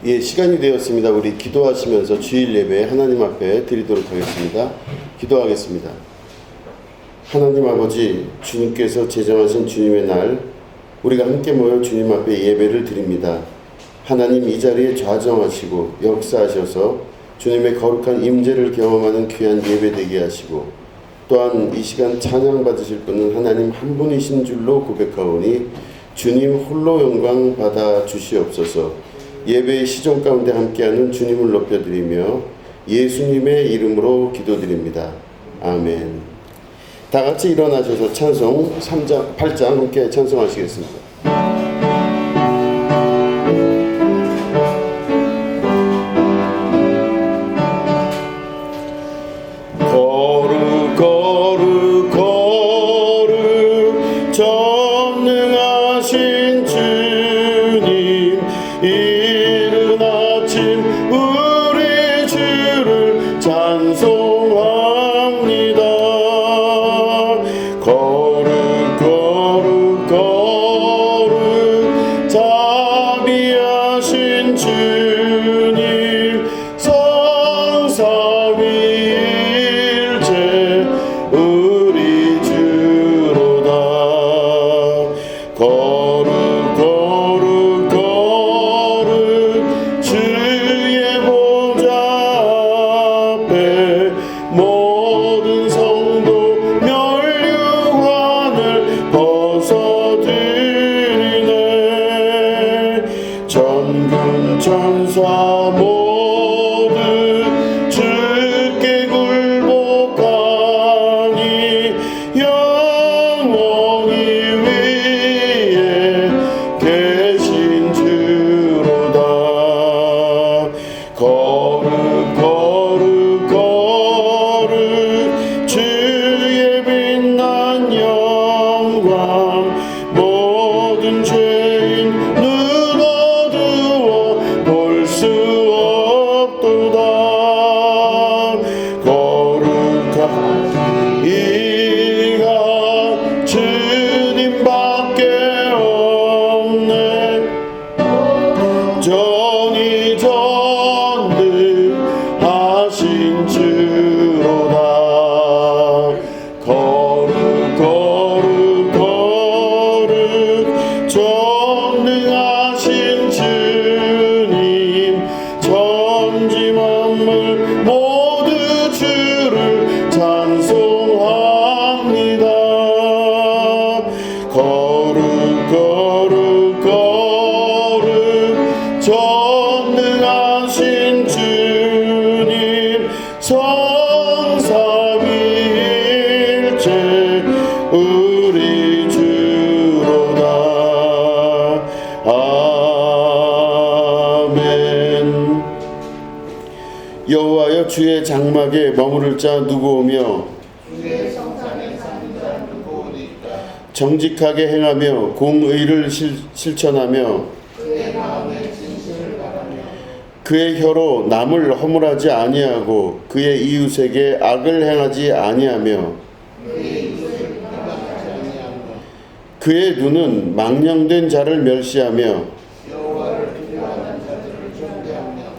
예, 시간이 되었습니다. 우리 기도하시면서 주일 예배 하나님 앞에 드리도록 하겠습니다. 기도하겠습니다. 하나님 아버지, 주님께서 제정하신 주님의 날, 우리가 함께 모여 주님 앞에 예배를 드립니다. 하나님, 이 자리에 좌정하시고 역사하셔서 주님의 거룩한 임재를 경험하는 귀한 예배 되게 하시고, 또한 이 시간 찬양 받으실 분은 하나님 한 분이신 줄로 고백하오니 주님 홀로 영광 받아 주시옵소서. 예배의 시종 가운데 함께하는 주님을 높여드리며 예수님의 이름으로 기도드립니다. 아멘. 다 같이 일어나셔서 찬송 3장, 8장 함께 찬송하시겠습니다. 여호와여, 주의 장막에 머무를 자 누구 오며 주의 성산에 사는 자 누구 오니까. 정직하게 행하며 공의를 실천하며 그의 마음에 진실을 바라며 그의 혀로 남을 허물하지 아니하고 그의 이웃에게 악을 행하지 아니하며 그의 이웃을 비방하지 아니하며 그의 눈은 망령된 자를 멸시하며 여호와를 두려워하는 자들을 존대하며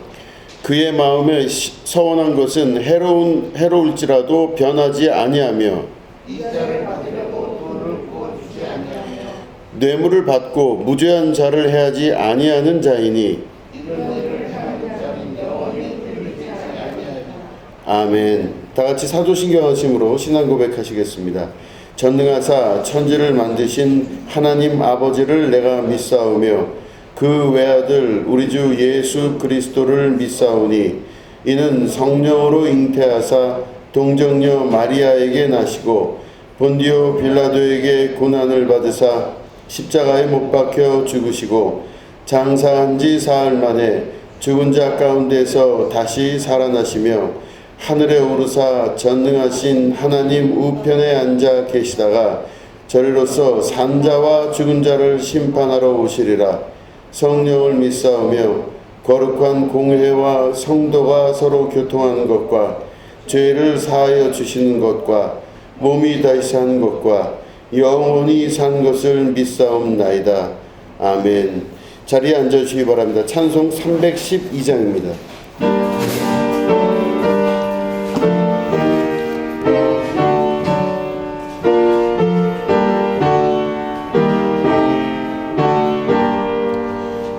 그의 마음에 서원한 것은 해로울지라도 변하지 아니하며 이자를 받으려고 돈을 구워주지 아니하며 뇌물을 받고 무죄한 자를 해하지 아니하는 자이니 이런 일을 행하는 자는 영원히 들리지 아니하며. 아멘. 다 같이 사도신경 하심으로 신앙 고백하시겠습니다. 전능하사 천지를 만드신 하나님 아버지를 내가 믿사오며 그 외아들 우리 주 예수 그리스도를 믿사오니 이는 성령으로 잉태하사 동정녀 마리아에게 나시고 본디오 빌라도에게 고난을 받으사 십자가에 못 박혀 죽으시고 장사한 지 사흘 만에 죽은 자 가운데서 다시 살아나시며 하늘에 오르사 전능하신 하나님 우편에 앉아 계시다가 저리로서 산자와 죽은 자를 심판하러 오시리라. 성령을 믿사오며 거룩한 공회와 성도가 서로 교통하는 것과 죄를 사하여 주시는 것과 몸이 다시 산 것과 영원히 산 것을 믿사옵나이다. 아멘. 자리에 앉아주시기 바랍니다. 찬송 312장입니다.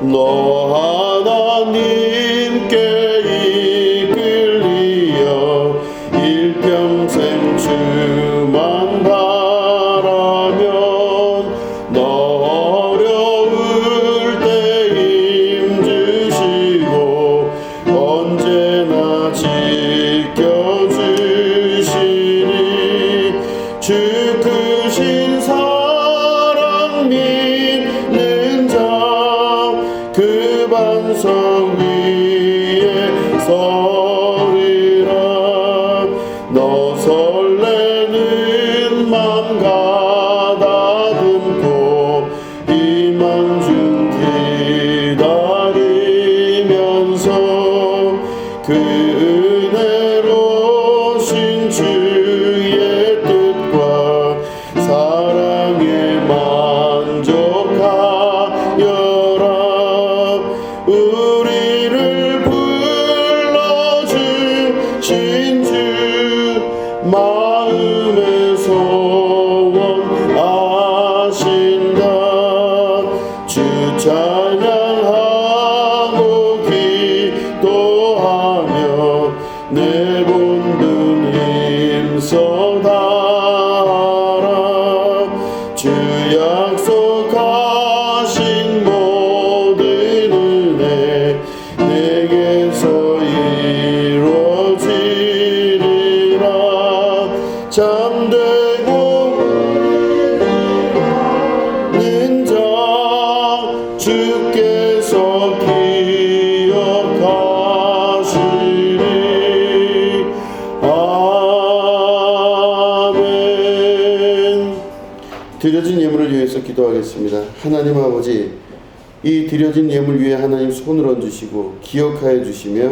너 하나님께 이끌리어 일평생 주만 바라면 너 어려울 때 힘주시고 언제나 지켜주시니 주 크신 사랑 믿는 자 그 반석 위에 서리라. 너 설레는 맘 가다듬고 희망 중 기다리면서 그 은혜로신 주의 뜻과 사랑에 만족하여라. 우리를 불러주신 주 마음의 소원 아신다. 주 찬양하고 기도하며 내 본분 힘써 다하라. 주 약속하신 모든 은혜 내게서 이루어지리라. 잠들고 있는 자 주께서 기억하시리. 아멘. 드려진 예물을 위해서 기도하겠습니다. 하나님 아버지, 이 드려진 예물 위에 하나님 손을 얹으시고 기억하여 주시며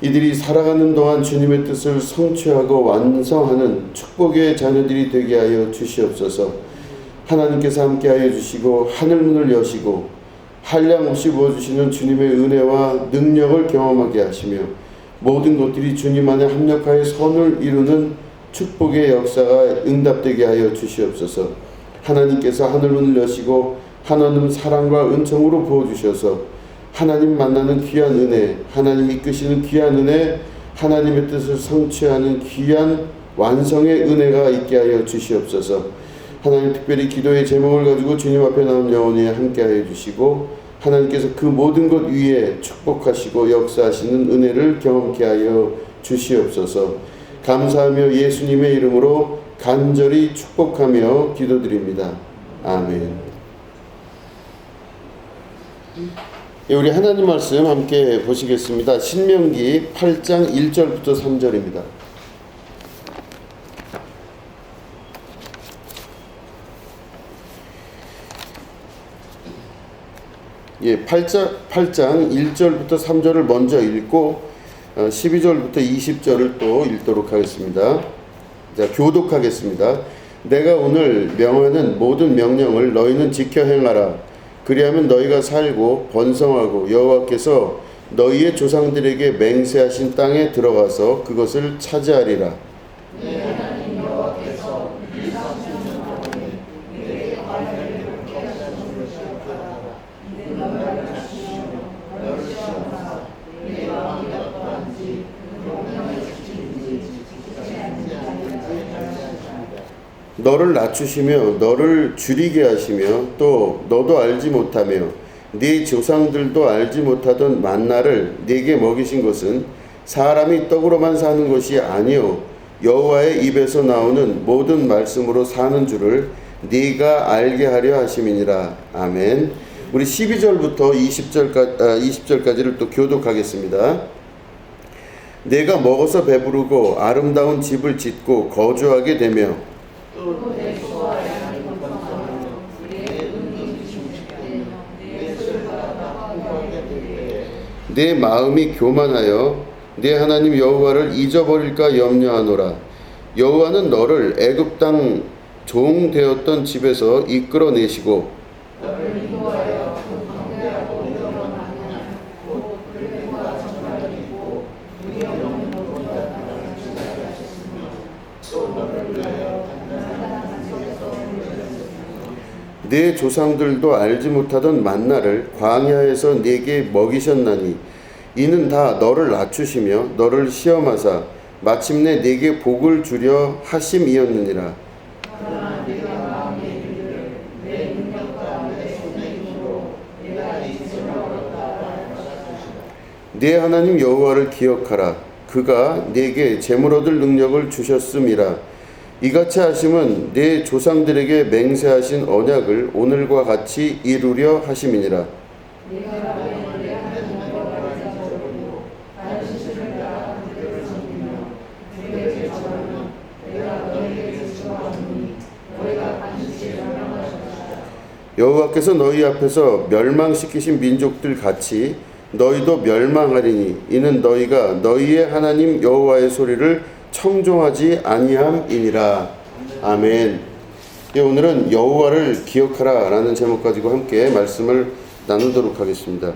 이들이 살아가는 동안 주님의 뜻을 성취하고 완성하는 축복의 자녀들이 되게 하여 주시옵소서. 하나님께서 함께하여 주시고 하늘문을 여시고 한량없이 부어주시는 주님의 은혜와 능력을 경험하게 하시며 모든 것들이 주님 안에 합력하여 선을 이루는 축복의 역사가 응답되게 하여 주시옵소서. 하나님께서 하늘문을 여시고 하나님 사랑과 은총으로 부어주셔서 하나님 만나는 귀한 은혜, 하나님 이끄시는 귀한 은혜, 하나님의 뜻을 성취하는 귀한 완성의 은혜가 있게 하여 주시옵소서. 하나님 특별히 기도의 제목을 가지고 주님 앞에 나온 영혼이 함께하여 주시고 하나님께서 그 모든 것 위에 축복하시고 역사하시는 은혜를 경험케 하여 주시옵소서. 감사하며 예수님의 이름으로 간절히 축복하며 기도드립니다. 아멘. 우리 하나님 말씀 함께 보시겠습니다. 신명기 8장 1절부터 3절입니다. 예, 8장 1절부터 3절을 먼저 읽고 12절부터 20절을 또 읽도록 하겠습니다. 자, 교독하겠습니다. 내가 오늘 명하는 모든 명령을 너희는 지켜 행하라. 그리하면 너희가 살고 번성하고 여호와께서 너희의 조상들에게 맹세하신 땅에 들어가서 그것을 차지하리라. 너를 낮추시며 너를 줄이게 하시며 또 너도 알지 못하며 네 조상들도 알지 못하던 만나를 네게 먹이신 것은 사람이 떡으로만 사는 것이 아니요 여호와의 입에서 나오는 모든 말씀으로 사는 줄을 네가 알게 하려 하심이니라. 아멘. 우리 12절부터 20절까지를 또 교독하겠습니다. 내가 먹어서 배부르고 아름다운 집을 짓고 거주하게 되며 내 마음이 교만하여 내 하나님 여호와를 잊어버릴까 염려하노라. 여호와는 너를 애굽 땅 종 되었던 집에서 이끌어내시고 내 조상들도 알지 못하던 만나를 광야에서 네게 먹이셨나니 이는 다 너를 낮추시며 너를 시험하사 마침내 네게 복을 주려 하심이었느니라. 네 하나님 여호와를 기억하라. 그가 네게 재물 얻을 능력을 주셨음이라. 이같이 하심은 네 조상들에게 맹세하신 언약을 오늘과 같이 이루려 하심이니라. 여호와께서 너희 앞에서 멸망시키신 민족들 같이 너희도 멸망하리니 이는 너희가 너희의 하나님 여호와의 소리를 청종하지 아니함이니라. 아멘. 오늘은 여호와를 기억하라 라는 제목 가지고 함께 말씀을 나누도록 하겠습니다.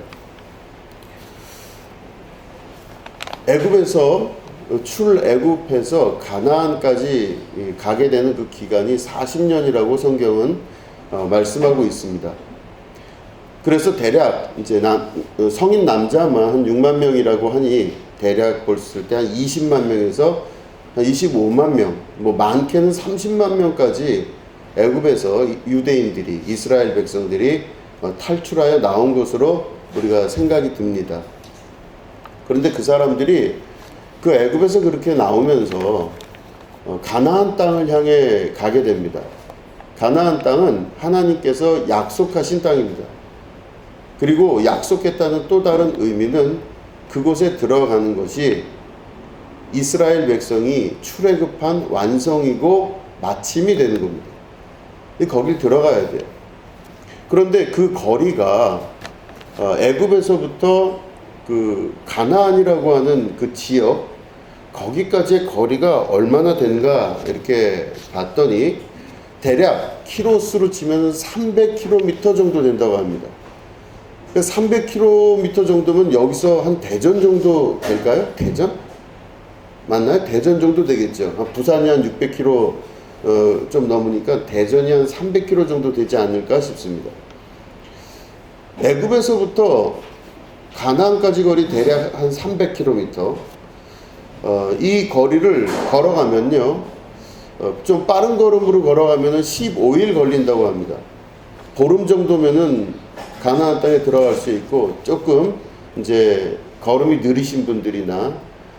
출애굽해서 가나안까지 가게 되는 그 기간이 40년이라고 성경은 말씀하고 있습니다. 그래서 대략 이제 성인 남자만 한 6만 명이라고 하니 대략 봤을 때 한 20만 명에서 한 25만 명, 뭐 많게는 30만 명까지 애굽에서 유대인들이, 이스라엘 백성들이 탈출하여 나온 것으로 우리가 생각이 듭니다. 그런데 그 사람들이 그 애굽에서 그렇게 나오면서 가나안 땅을 향해 가게 됩니다. 가나안 땅은 하나님께서 약속하신 땅입니다. 그리고 약속했다는 또 다른 의미는 그곳에 들어가는 것이 이스라엘 백성이 출애굽한 완성이고 마침이 되는 겁니다. 거길 들어가야 돼요. 그런데 그 거리가 애굽에서부터 그 가나안이라고 하는 그 지역 거기까지의 거리가 얼마나 되는가 이렇게 봤더니 대략 키로수로 치면 300km 정도 된다고 합니다. 300km 정도면 여기서 한 대전 정도 될까요? 대전? 맞나요? 대전 정도 되겠죠. 부산이 한 600km 좀 넘으니까 대전이 한 300km 정도 되지 않을까 싶습니다. 애굽에서부터 가나안까지 거리 대략 한 300km. 이 거리를 걸어가면요, 좀 빠른 걸음으로 걸어가면은 15일 걸린다고 합니다. 보름 정도면은 가나안 땅에 들어갈 수 있고, 조금 이제 걸음이 느리신 분들이나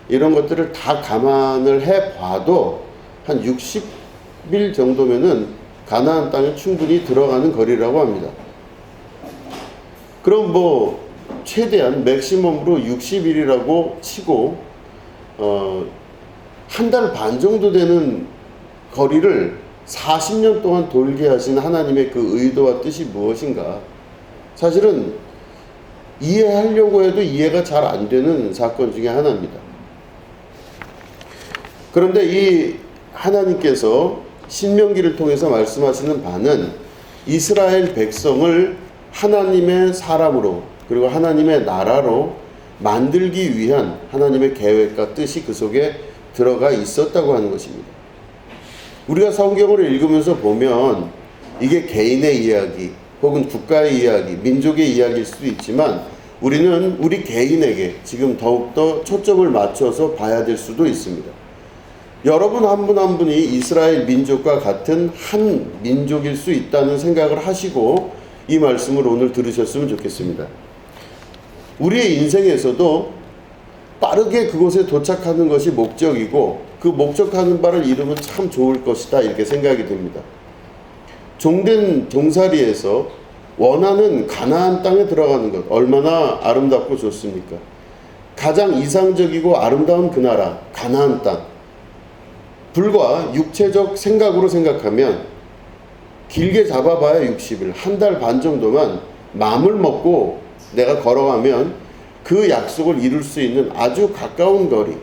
이런 것들을 다 감안을 해 봐도 한 60일 정도면은 가나안 땅에 충분히 들어가는 거리라고 합니다. 그럼 뭐 최대한 맥시멈으로 60일이라고 치고 한 달 반 정도 되는 거리를 40년 동안 돌게 하신 하나님의 그 의도와 뜻이 무엇인가? 사실은 이해하려고 해도 이해가 잘 안 되는 사건 중에 하나입니다. 그런데 이 하나님께서 신명기를 통해서 말씀하시는 바는 이스라엘 백성을 하나님의 사람으로 그리고 하나님의 나라로 만들기 위한 하나님의 계획과 뜻이 그 속에 들어가 있었다고 하는 것입니다. 우리가 성경을 읽으면서 보면 이게 개인의 이야기 혹은 국가의 이야기, 민족의 이야기일 수도 있지만 우리는 우리 개인에게 지금 더욱더 초점을 맞춰서 봐야 될 수도 있습니다. 여러분 한 분 한 분이 이스라엘 민족과 같은 한 민족일 수 있다는 생각을 하시고 이 말씀을 오늘 들으셨으면 좋겠습니다. 우리의 인생에서도 빠르게 그곳에 도착하는 것이 목적이고 그 목적하는 바를 이루면 참 좋을 것이다 이렇게 생각이 듭니다. 종된 종살이에서 원하는 가나안 땅에 들어가는 것 얼마나 아름답고 좋습니까? 가장 이상적이고 아름다운 그 나라 가나안 땅, 불과 육체적 생각으로 생각하면 길게 잡아봐야 60일, 한 달 반 정도만 마음을 먹고 내가 걸어가면 그 약속을 이룰 수 있는 아주 가까운 거리.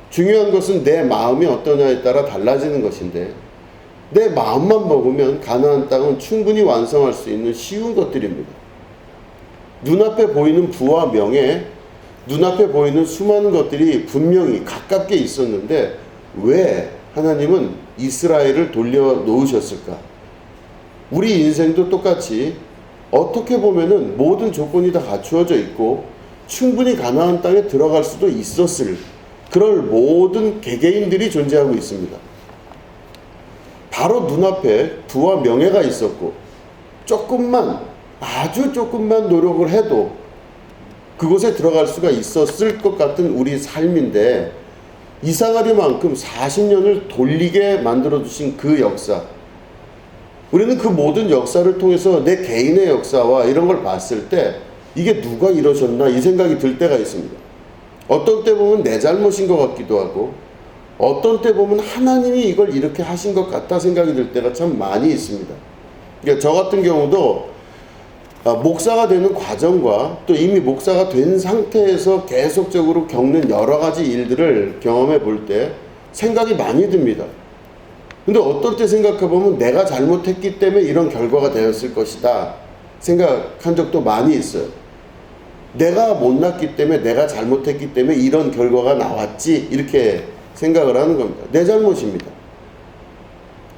중요한 것은 내 마음이 어떠냐에 따라 달라지는 것인데 내 마음만 먹으면 가나안 땅은 충분히 완성할 수 있는 쉬운 것들입니다. 눈앞에 보이는 부와 명예, 눈앞에 보이는 수많은 것들이 분명히 가깝게 있었는데 왜 하나님은 이스라엘을 돌려놓으셨을까? 우리 인생도 똑같이 어떻게 보면은 모든 조건이 다 갖추어져 있고 충분히 가나안 땅에 들어갈 수도 있었을 그럴 모든 개개인들이 존재하고 있습니다. 바로 눈앞에 부와 명예가 있었고 아주 조금만 노력을 해도 그곳에 들어갈 수가 있었을 것 같은 우리 삶인데 이상하리만큼 40년을 돌리게 만들어주신 그 역사, 우리는 그 모든 역사를 통해서 내 개인의 역사와 이런 걸 봤을 때 이게 누가 이러셨나 이 생각이 들 때가 있습니다. 어떤 때 보면 내 잘못인 것 같기도 하고 어떤 때 보면 하나님이 이걸 이렇게 하신 것 같다 생각이 들 때가 참 많이 있습니다. 그러니까 저 같은 경우도 목사가 되는 과정과 또 이미 목사가 된 상태에서 계속적으로 겪는 여러 가지 일들을 경험해 볼 때 생각이 많이 듭니다. 근데 어떨 때 생각해보면 내가 잘못했기 때문에 이런 결과가 되었을 것이다 생각한 적도 많이 있어요. 내가 못났기 때문에 내가 잘못했기 때문에 이런 결과가 나왔지 이렇게 생각을 하는 겁니다. 내 잘못입니다.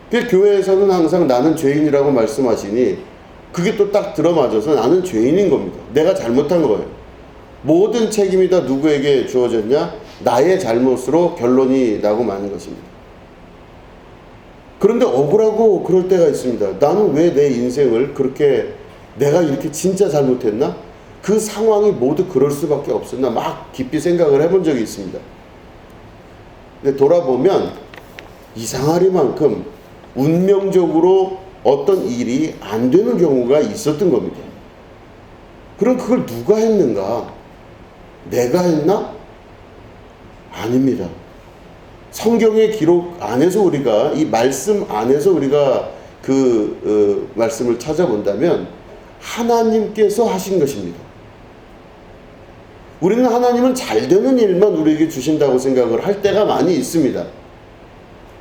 그 교회에서는 항상 나는 죄인이라고 말씀하시니 그게 또 딱 들어맞아서 나는 죄인인 겁니다. 내가 잘못한 거예요. 모든 책임이 다 누구에게 주어졌냐? 나의 잘못으로 결론이 나고 마는 것입니다. 그런데 억울하고 그럴 때가 있습니다. 나는 왜 내 인생을 그렇게 내가 이렇게 진짜 잘못했나? 그 상황이 모두 그럴 수밖에 없었나? 막 깊이 생각을 해본 적이 있습니다. 근데 돌아보면 이상하리만큼 운명적으로 어떤 일이 안 되는 경우가 있었던 겁니다. 그럼 그걸 누가 했는가? 내가 했나? 아닙니다. 성경의 기록 안에서 우리가 이 말씀 안에서 우리가 말씀을 찾아본다면 하나님께서 하신 것입니다. 우리는 하나님은 잘 되는 일만 우리에게 주신다고 생각을 할 때가 많이 있습니다.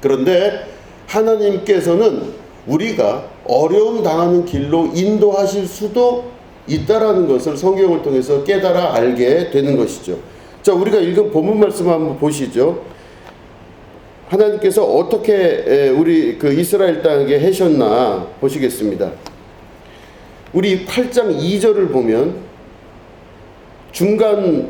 그런데 하나님께서는 우리가 어려움 당하는 길로 인도하실 수도 있다라는 것을 성경을 통해서 깨달아 알게 되는 것이죠. 자, 우리가 읽은 본문 말씀 한번 보시죠. 하나님께서 어떻게 우리 이스라엘 땅에 하셨나 보시겠습니다. 우리 8장 2절을 보면 중간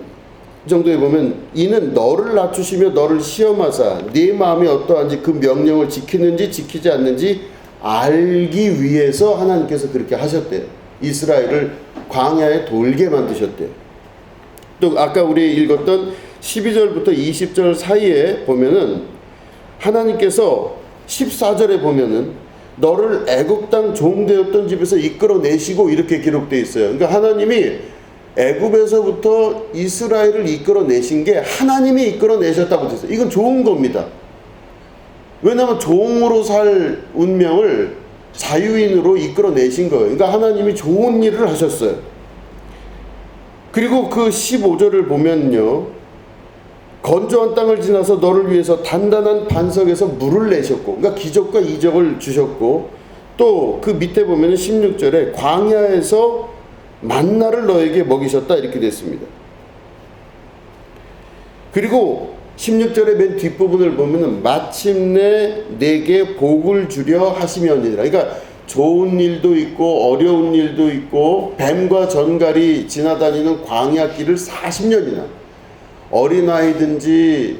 정도에 보면 이는 너를 낮추시며 너를 시험하사 네 마음이 어떠한지 그 명령을 지키는지 지키지 않는지 알기 위해서 하나님께서 그렇게 하셨대요. 이스라엘을 광야에 돌게 만드셨대요. 또 아까 우리 읽었던 12절부터 20절 사이에 보면은 하나님께서 14절에 보면은 너를 애굽 땅 종되었던 집에서 이끌어내시고 이렇게 기록되어 있어요. 그러니까 하나님이 애굽에서부터 이스라엘을 이끌어내신 게 하나님이 이끌어내셨다고 되어 있어요. 이건 좋은 겁니다. 왜냐하면 종으로 살 운명을 자유인으로 이끌어내신 거예요. 그러니까 하나님이 좋은 일을 하셨어요. 그리고 그 15절을 보면요. 건조한 땅을 지나서 너를 위해서 단단한 반석에서 물을 내셨고, 그러니까 기적과 이적을 주셨고, 또 그 밑에 보면 16절에 광야에서 만나를 너에게 먹이셨다 이렇게 됐습니다. 그리고 16절의 맨 뒷부분을 보면 마침내 내게 복을 주려 하시면이라. 그러니까 좋은 일도 있고 어려운 일도 있고 뱀과 전갈이 지나다니는 광야길을 40년이나 어린아이든지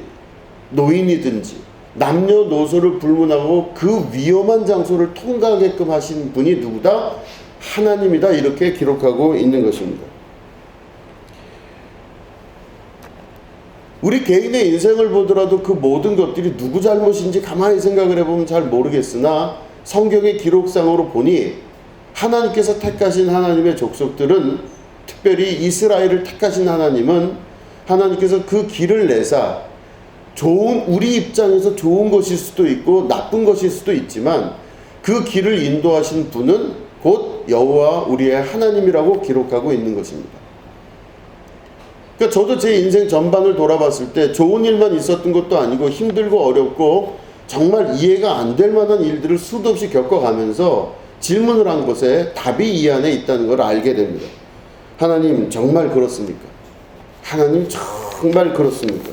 노인이든지 남녀노소를 불문하고 그 위험한 장소를 통과하게끔 하신 분이 누구다? 하나님이다 이렇게 기록하고 있는 것입니다. 우리 개인의 인생을 보더라도 그 모든 것들이 누구 잘못인지 가만히 생각을 해보면 잘 모르겠으나 성경의 기록상으로 보니 하나님께서 택하신 하나님의 족속들은, 특별히 이스라엘을 택하신 하나님은 하나님께서 그 길을 내사 우리 입장에서 좋은 것일 수도 있고 나쁜 것일 수도 있지만 그 길을 인도하신 분은 곧 여호와 우리의 하나님이라고 기록하고 있는 것입니다. 그러니까 저도 제 인생 전반을 돌아봤을 때 좋은 일만 있었던 것도 아니고 힘들고 어렵고 정말 이해가 안 될 만한 일들을 수도 없이 겪어가면서 질문을 한 것에 답이 이 안에 있다는 걸 알게 됩니다. 하나님 정말 그렇습니까? 하나님 정말 그렇습니까?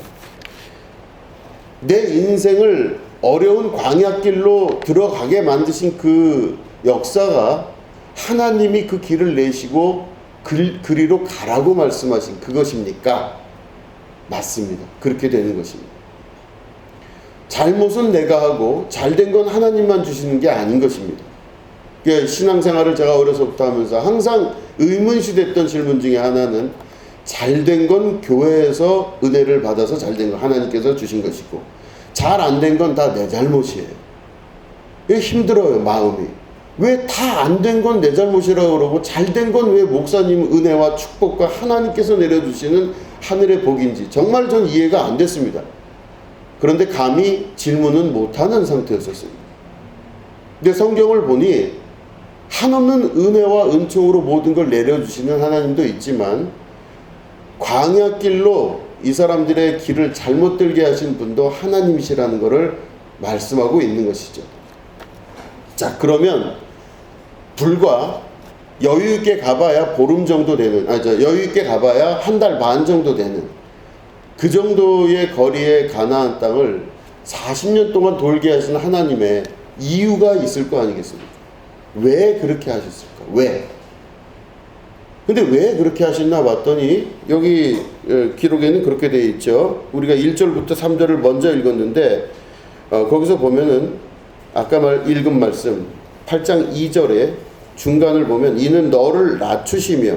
내 인생을 어려운 광야길로 들어가게 만드신 그 역사가 하나님이 그 길을 내시고 그리로 가라고 말씀하신 그것입니까? 맞습니다. 그렇게 되는 것입니다. 잘못은 내가 하고 잘된 건 하나님만 주시는 게 아닌 것입니다. 신앙생활을 제가 어려서부터 하면서 항상 의문시됐던 질문 중에 하나는 잘된 건 교회에서 은혜를 받아서 잘된 건 하나님께서 주신 것이고 잘 안 된 건 다 내 잘못이에요. 이게 힘들어요, 마음이. 왜 다 안 된 건 내 잘못이라고 그러고 잘된 건 왜 목사님 은혜와 축복과 하나님께서 내려주시는 하늘의 복인지 정말 전 이해가 안 됐습니다. 그런데 감히 질문은 못하는 상태였었습니다. 근데 성경을 보니 한없는 은혜와 은총으로 모든 걸 내려주시는 하나님도 있지만 광야길로 이 사람들의 길을 잘못 들게 하신 분도 하나님이시라는 것을 말씀하고 있는 것이죠. 자, 그러면 불과 여유 있게 가봐야 보름 정도 되는, 여유 있게 가봐야 한 달 반 정도 되는 그 정도의 거리의 가나안 땅을 40년 동안 돌게 하신 하나님의 이유가 있을 거 아니겠습니까? 왜 그렇게 하셨을까? 왜? 근데 왜 그렇게 하셨나 봤더니 여기 기록에는 그렇게 되어 있죠. 우리가 1절부터 3절을 먼저 읽었는데 거기서 보면은 아까 읽은 말씀 8장 2절에 중간을 보면 이는 너를 낮추시며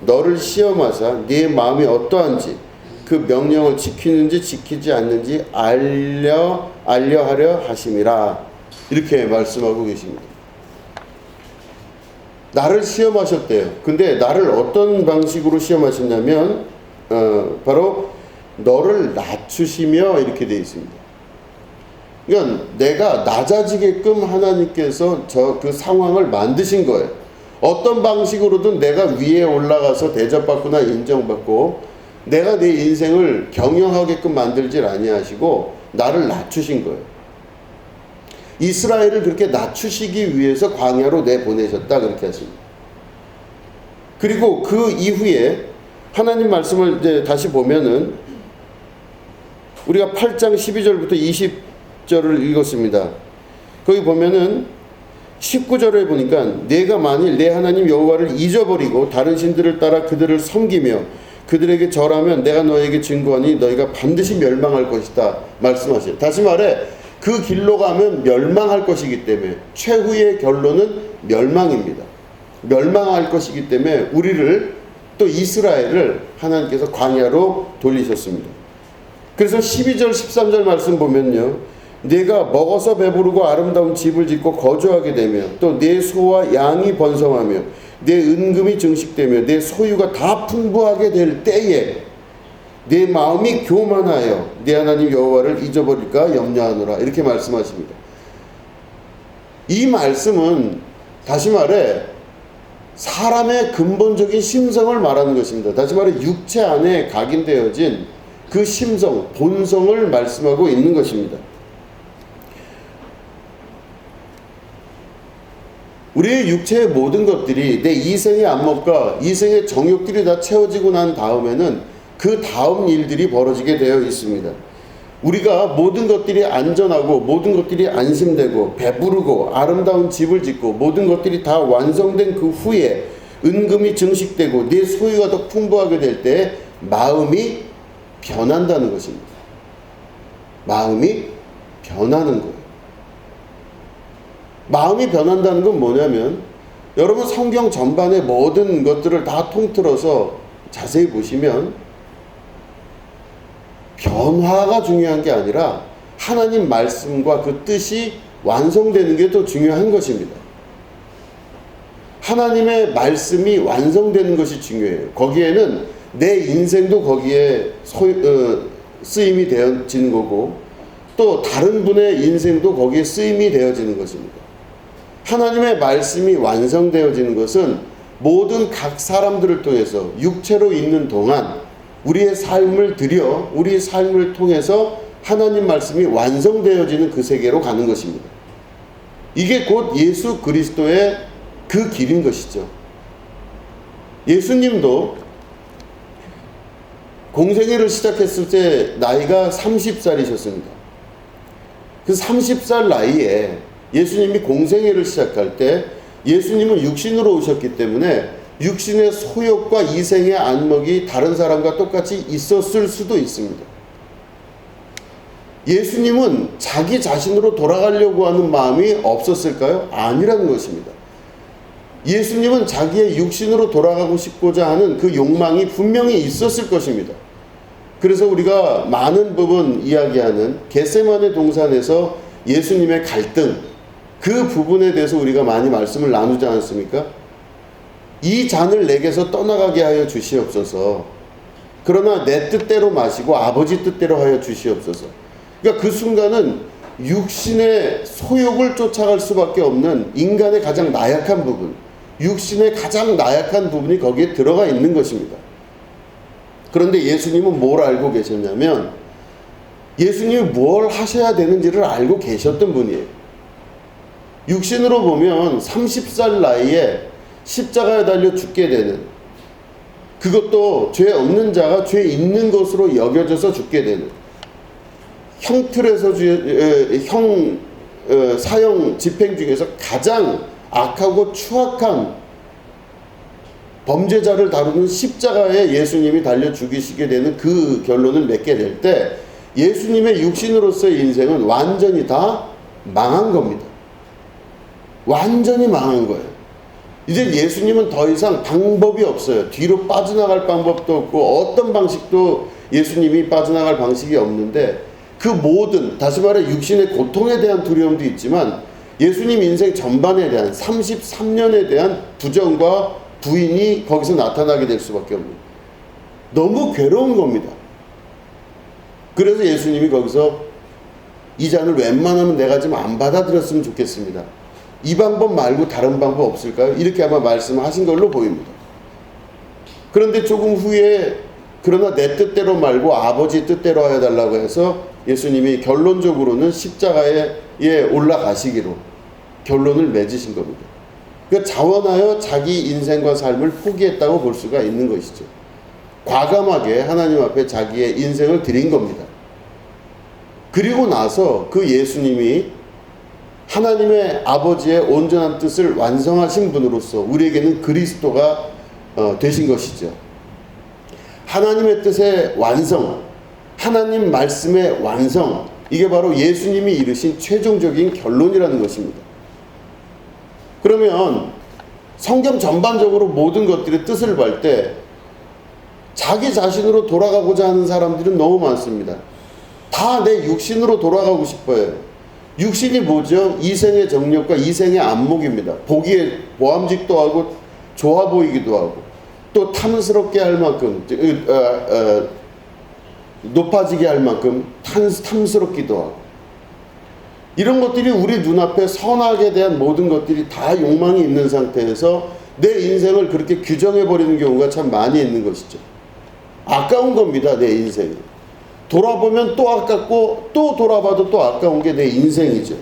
너를 시험하사 네 마음이 어떠한지 그 명령을 지키는지 지키지 않는지 알려하려 하심이라 이렇게 말씀하고 계십니다. 나를 시험하셨대요. 근데 나를 어떤 방식으로 시험하셨냐면 바로 너를 낮추시며 이렇게 되어 있습니다. 그러니까 내가 낮아지게끔 하나님께서 그 상황을 만드신 거예요. 어떤 방식으로든 내가 위에 올라가서 대접받거나 인정받고 내가 내 인생을 경영하게끔 만들질 아니하시고 나를 낮추신 거예요. 이스라엘을 그렇게 낮추시기 위해서 광야로 내보내셨다 그렇게 하십니다. 그리고 그 이후에 하나님 말씀을 이제 다시 보면은 우리가 8장 12절부터 20절을 읽었습니다. 거기 보면은 19절에 보니까 내가 만일 내 하나님 여호와를 잊어버리고 다른 신들을 따라 그들을 섬기며 그들에게 절하면 내가 너에게 증거하니 너희가 반드시 멸망할 것이다 말씀하세요. 다시 말해 그 길로 가면 멸망할 것이기 때문에 최후의 결론은 멸망입니다. 멸망할 것이기 때문에 우리를 또 이스라엘을 하나님께서 광야로 돌리셨습니다. 그래서 12절 13절 말씀 보면요. 내가 먹어서 배부르고 아름다운 집을 짓고 거주하게 되며 또 내 소와 양이 번성하며 내 은금이 증식되며 내 소유가 다 풍부하게 될 때에 내 마음이 교만하여 내 하나님 여호와를 잊어버릴까 염려하노라 이렇게 말씀하십니다. 이 말씀은 다시 말해 사람의 근본적인 심성을 말하는 것입니다. 다시 말해 육체 안에 각인되어진 그 심성, 본성을 말씀하고 있는 것입니다. 우리의 육체의 모든 것들이 내 이생의 안목과 이생의 정욕들이 다 채워지고 난 다음에는 그 다음 일들이 벌어지게 되어 있습니다. 우리가 모든 것들이 안전하고 모든 것들이 안심되고 배부르고 아름다운 집을 짓고 모든 것들이 다 완성된 그 후에 은금이 증식되고 내 소유가 더 풍부하게 될 때 마음이 변한다는 것입니다. 마음이 변하는 거예요. 마음이 변한다는 건 뭐냐면 여러분 성경 전반의 모든 것들을 다 통틀어서 자세히 보시면 변화가 중요한 게 아니라 하나님 말씀과 그 뜻이 완성되는 게 더 중요한 것입니다. 하나님의 말씀이 완성되는 것이 중요해요. 거기에는 내 인생도 거기에 쓰임이 되어지는 거고 또 다른 분의 인생도 거기에 쓰임이 되어지는 것입니다. 하나님의 말씀이 완성되어지는 것은 모든 각 사람들을 통해서 육체로 있는 동안 우리의 삶을 우리의 삶을 통해서 하나님 말씀이 완성되어지는 그 세계로 가는 것입니다. 이게 곧 예수 그리스도의 그 길인 것이죠. 예수님도 공생애를 시작했을 때 나이가 30살이셨습니다. 그 30살 나이에 예수님이 공생애를 시작할 때 예수님은 육신으로 오셨기 때문에 육신의 소욕과 이생의 안목이 다른 사람과 똑같이 있었을 수도 있습니다. 예수님은 자기 자신으로 돌아가려고 하는 마음이 없었을까요? 아니라는 것입니다. 예수님은 자기의 육신으로 돌아가고 싶고자 하는 그 욕망이 분명히 있었을 것입니다. 그래서 우리가 많은 부분 이야기하는 겟세마네 동산에서 예수님의 갈등, 그 부분에 대해서 우리가 많이 말씀을 나누지 않았습니까? 이 잔을 내게서 떠나가게 하여 주시옵소서. 그러나 내 뜻대로 마시고 아버지 뜻대로 하여 주시옵소서. 그러니까 그 순간은 육신의 소욕을 쫓아갈 수밖에 없는 인간의 가장 나약한 부분, 육신의 가장 나약한 부분이 거기에 들어가 있는 것입니다. 그런데 예수님은 뭘 알고 계셨냐면 예수님이 뭘 하셔야 되는지를 알고 계셨던 분이에요. 육신으로 보면 30살 나이에 십자가에 달려 죽게 되는, 그것도 죄 없는 자가 죄 있는 것으로 여겨져서 죽게 되는, 형틀에서 사형 집행 중에서 가장 악하고 추악한 범죄자를 다루는 십자가에 예수님이 달려 죽이시게 되는 그 결론을 맺게 될 때 예수님의 육신으로서의 인생은 완전히 다 망한 겁니다. 완전히 망한 거예요. 이제 예수님은 더 이상 방법이 없어요. 뒤로 빠져나갈 방법도 없고 어떤 방식도 예수님이 빠져나갈 방식이 없는데, 그 모든, 다시 말해 육신의 고통에 대한 두려움도 있지만 예수님 인생 전반에 대한 33년에 대한 부정과 부인이 거기서 나타나게 될 수밖에 없는, 너무 괴로운 겁니다. 그래서 예수님이 거기서 이 잔을 웬만하면 내가 좀 안 받아들였으면 좋겠습니다. 이 방법 말고 다른 방법 없을까요? 이렇게 아마 말씀하신 걸로 보입니다. 그런데 조금 후에 그러나 내 뜻대로 말고 아버지 뜻대로 하여 달라고 해서 예수님이 결론적으로는 십자가에 올라가시기로 결론을 맺으신 겁니다. 그러니까 자원하여 자기 인생과 삶을 포기했다고 볼 수가 있는 것이죠. 과감하게 하나님 앞에 자기의 인생을 드린 겁니다. 그리고 나서 그 예수님이 하나님의 아버지의 온전한 뜻을 완성하신 분으로서 우리에게는 그리스도가 되신 것이죠. 하나님의 뜻의 완성, 하나님 말씀의 완성, 이게 바로 예수님이 이루신 최종적인 결론이라는 것입니다. 그러면 성경 전반적으로 모든 것들의 뜻을 볼 때 자기 자신으로 돌아가고자 하는 사람들은 너무 많습니다. 다 내 육신으로 돌아가고 싶어요. 육신이 뭐죠? 이생의 정욕과 이생의 안목입니다. 보기에 보암직도 하고 좋아 보이기도 하고 또 탐스럽게 할 만큼 높아지게 할 만큼 탐스럽기도 하고, 이런 것들이 우리 눈앞에 선악에 대한 모든 것들이 다 욕망이 있는 상태에서 내 인생을 그렇게 규정해버리는 경우가 참 많이 있는 것이죠. 아까운 겁니다. 내 인생이. 돌아보면 또 아깝고 또 돌아봐도 또 아까운 게 내 인생이죠.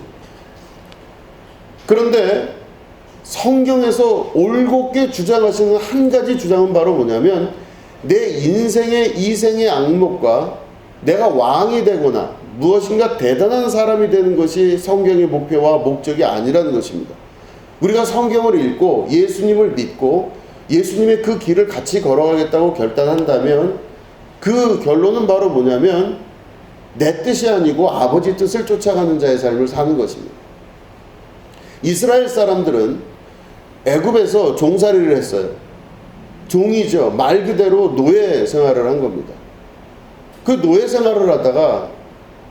그런데 성경에서 올곧게 주장하시는 한 가지 주장은 바로 뭐냐면 내 인생의 이생의 악목과 내가 왕이 되거나 무엇인가 대단한 사람이 되는 것이 성경의 목표와 목적이 아니라는 것입니다. 우리가 성경을 읽고 예수님을 믿고 예수님의 그 길을 같이 걸어가겠다고 결단한다면 그 결론은 바로 뭐냐면 내 뜻이 아니고 아버지 뜻을 쫓아가는 자의 삶을 사는 것입니다. 이스라엘 사람들은 애굽에서 종살이를 했어요. 종이죠. 말 그대로 노예 생활을 한 겁니다. 그 노예 생활을 하다가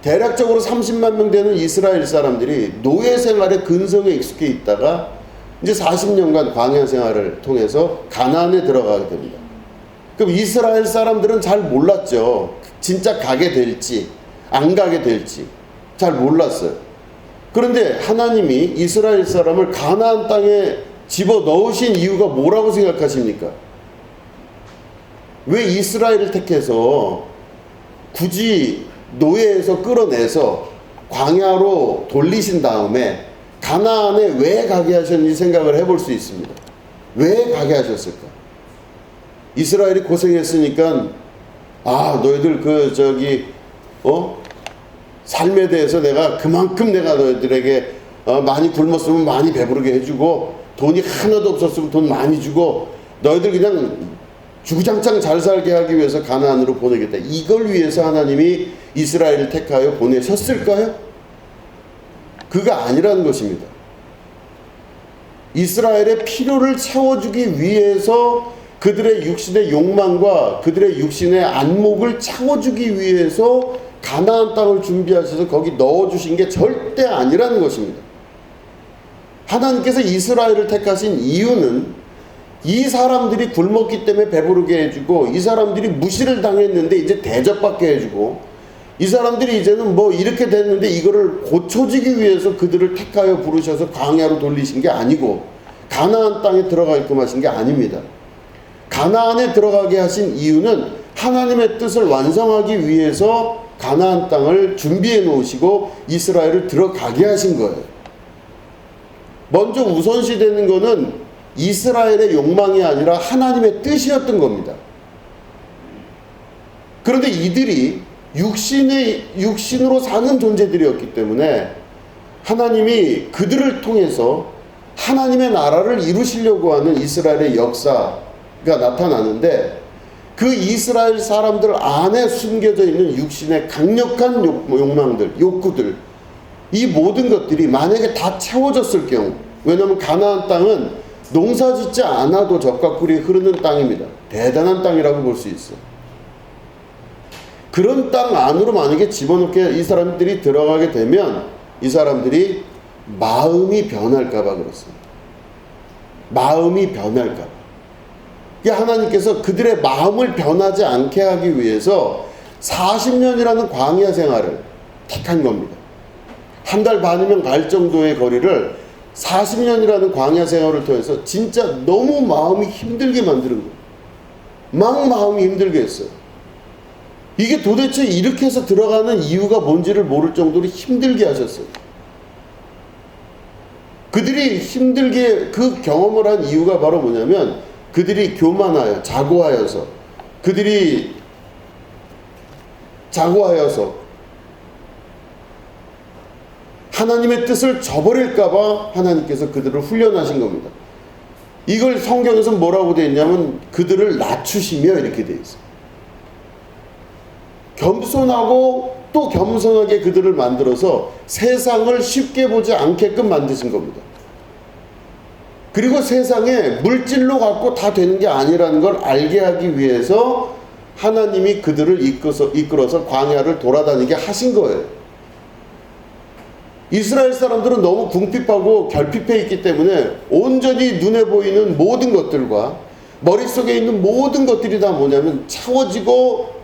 대략적으로 30만 명 되는 이스라엘 사람들이 노예 생활의 근성에 익숙해 있다가 이제 40년간 광야 생활을 통해서 가나안에 들어가게 됩니다. 그럼 이스라엘 사람들은 잘 몰랐죠. 진짜 가게 될지 안 가게 될지 잘 몰랐어요. 그런데 하나님이 이스라엘 사람을 가나안 땅에 집어넣으신 이유가 뭐라고 생각하십니까? 왜 이스라엘을 택해서 굳이 노예에서 끌어내서 광야로 돌리신 다음에 가나안에 왜 가게 하셨는지 생각을 해볼 수 있습니다. 왜 가게 하셨을까? 이스라엘이 고생했으니까 너희들 삶에 대해서 내가 그만큼 내가 너희들에게 많이 굶었으면 많이 배부르게 해주고, 돈이 하나도 없었으면 돈 많이 주고, 너희들 그냥 주구장창 잘 살게 하기 위해서 가나안으로 보내겠다. 이걸 위해서 하나님이 이스라엘을 택하여 보내셨을까요? 그가 아니라는 것입니다. 이스라엘의 필요를 채워주기 위해서 그들의 육신의 욕망과 그들의 육신의 안목을 채워주기 위해서 가나안 땅을 준비하셔서 거기 넣어주신 게 절대 아니라는 것입니다. 하나님께서 이스라엘을 택하신 이유는 이 사람들이 굶었기 때문에 배부르게 해주고, 이 사람들이 무시를 당했는데 이제 대접받게 해주고, 이 사람들이 이제는 이렇게 됐는데 이거를 고쳐지기 위해서 그들을 택하여 부르셔서 광야로 돌리신 게 아니고, 가나안 땅에 들어가게끔 하신 게 아닙니다. 가나안에 들어가게 하신 이유는 하나님의 뜻을 완성하기 위해서 가나안 땅을 준비해 놓으시고 이스라엘을 들어가게 하신 거예요. 먼저 우선시되는 거는 이스라엘의 욕망이 아니라 하나님의 뜻이었던 겁니다. 그런데 이들이 육신으로 사는 존재들이었기 때문에 하나님이 그들을 통해서 하나님의 나라를 이루시려고 하는 이스라엘의 역사가 나타나는데, 그 이스라엘 사람들 안에 숨겨져 있는 육신의 강력한 욕망들, 욕구들, 이 모든 것들이 만약에 다 채워졌을 경우, 왜냐하면 가나안 땅은 농사 짓지 않아도 젖과 꿀이 흐르는 땅입니다. 대단한 땅이라고 볼 수 있어요. 그런 땅 안으로 만약에 집어넣게 이 사람들이 들어가게 되면 이 사람들이 마음이 변할까봐 그렇습니다. 마음이 변할까봐. 하나님께서 그들의 마음을 변하지 않게 하기 위해서 40년이라는 광야 생활을 택한 겁니다. 한 달 반이면 갈 정도의 거리를 40년이라는 광야 생활을 통해서 진짜 너무 마음이 힘들게 만드는 거예요. 막 마음이 힘들게 했어요. 이게 도대체 이렇게 해서 들어가는 이유가 뭔지를 모를 정도로 힘들게 하셨어요. 그들이 힘들게 그 경험을 한 이유가 바로 뭐냐면, 그들이 교만하여 그들이 자고하여서 하나님의 뜻을 저버릴까봐 하나님께서 그들을 훈련하신 겁니다. 이걸 성경에서 뭐라고 되어 있냐면 그들을 낮추시며 이렇게 되어 있어요. 겸손하고 또 겸손하게 그들을 만들어서 세상을 쉽게 보지 않게끔 만드신 겁니다. 그리고 세상에 물질로 갖고 다 되는 게 아니라는 걸 알게 하기 위해서 하나님이 그들을 이끌어서 광야를 돌아다니게 하신 거예요. 이스라엘 사람들은 너무 궁핍하고 결핍해 있기 때문에 온전히 눈에 보이는 모든 것들과 머릿속에 있는 모든 것들이 다 뭐냐면 채워지고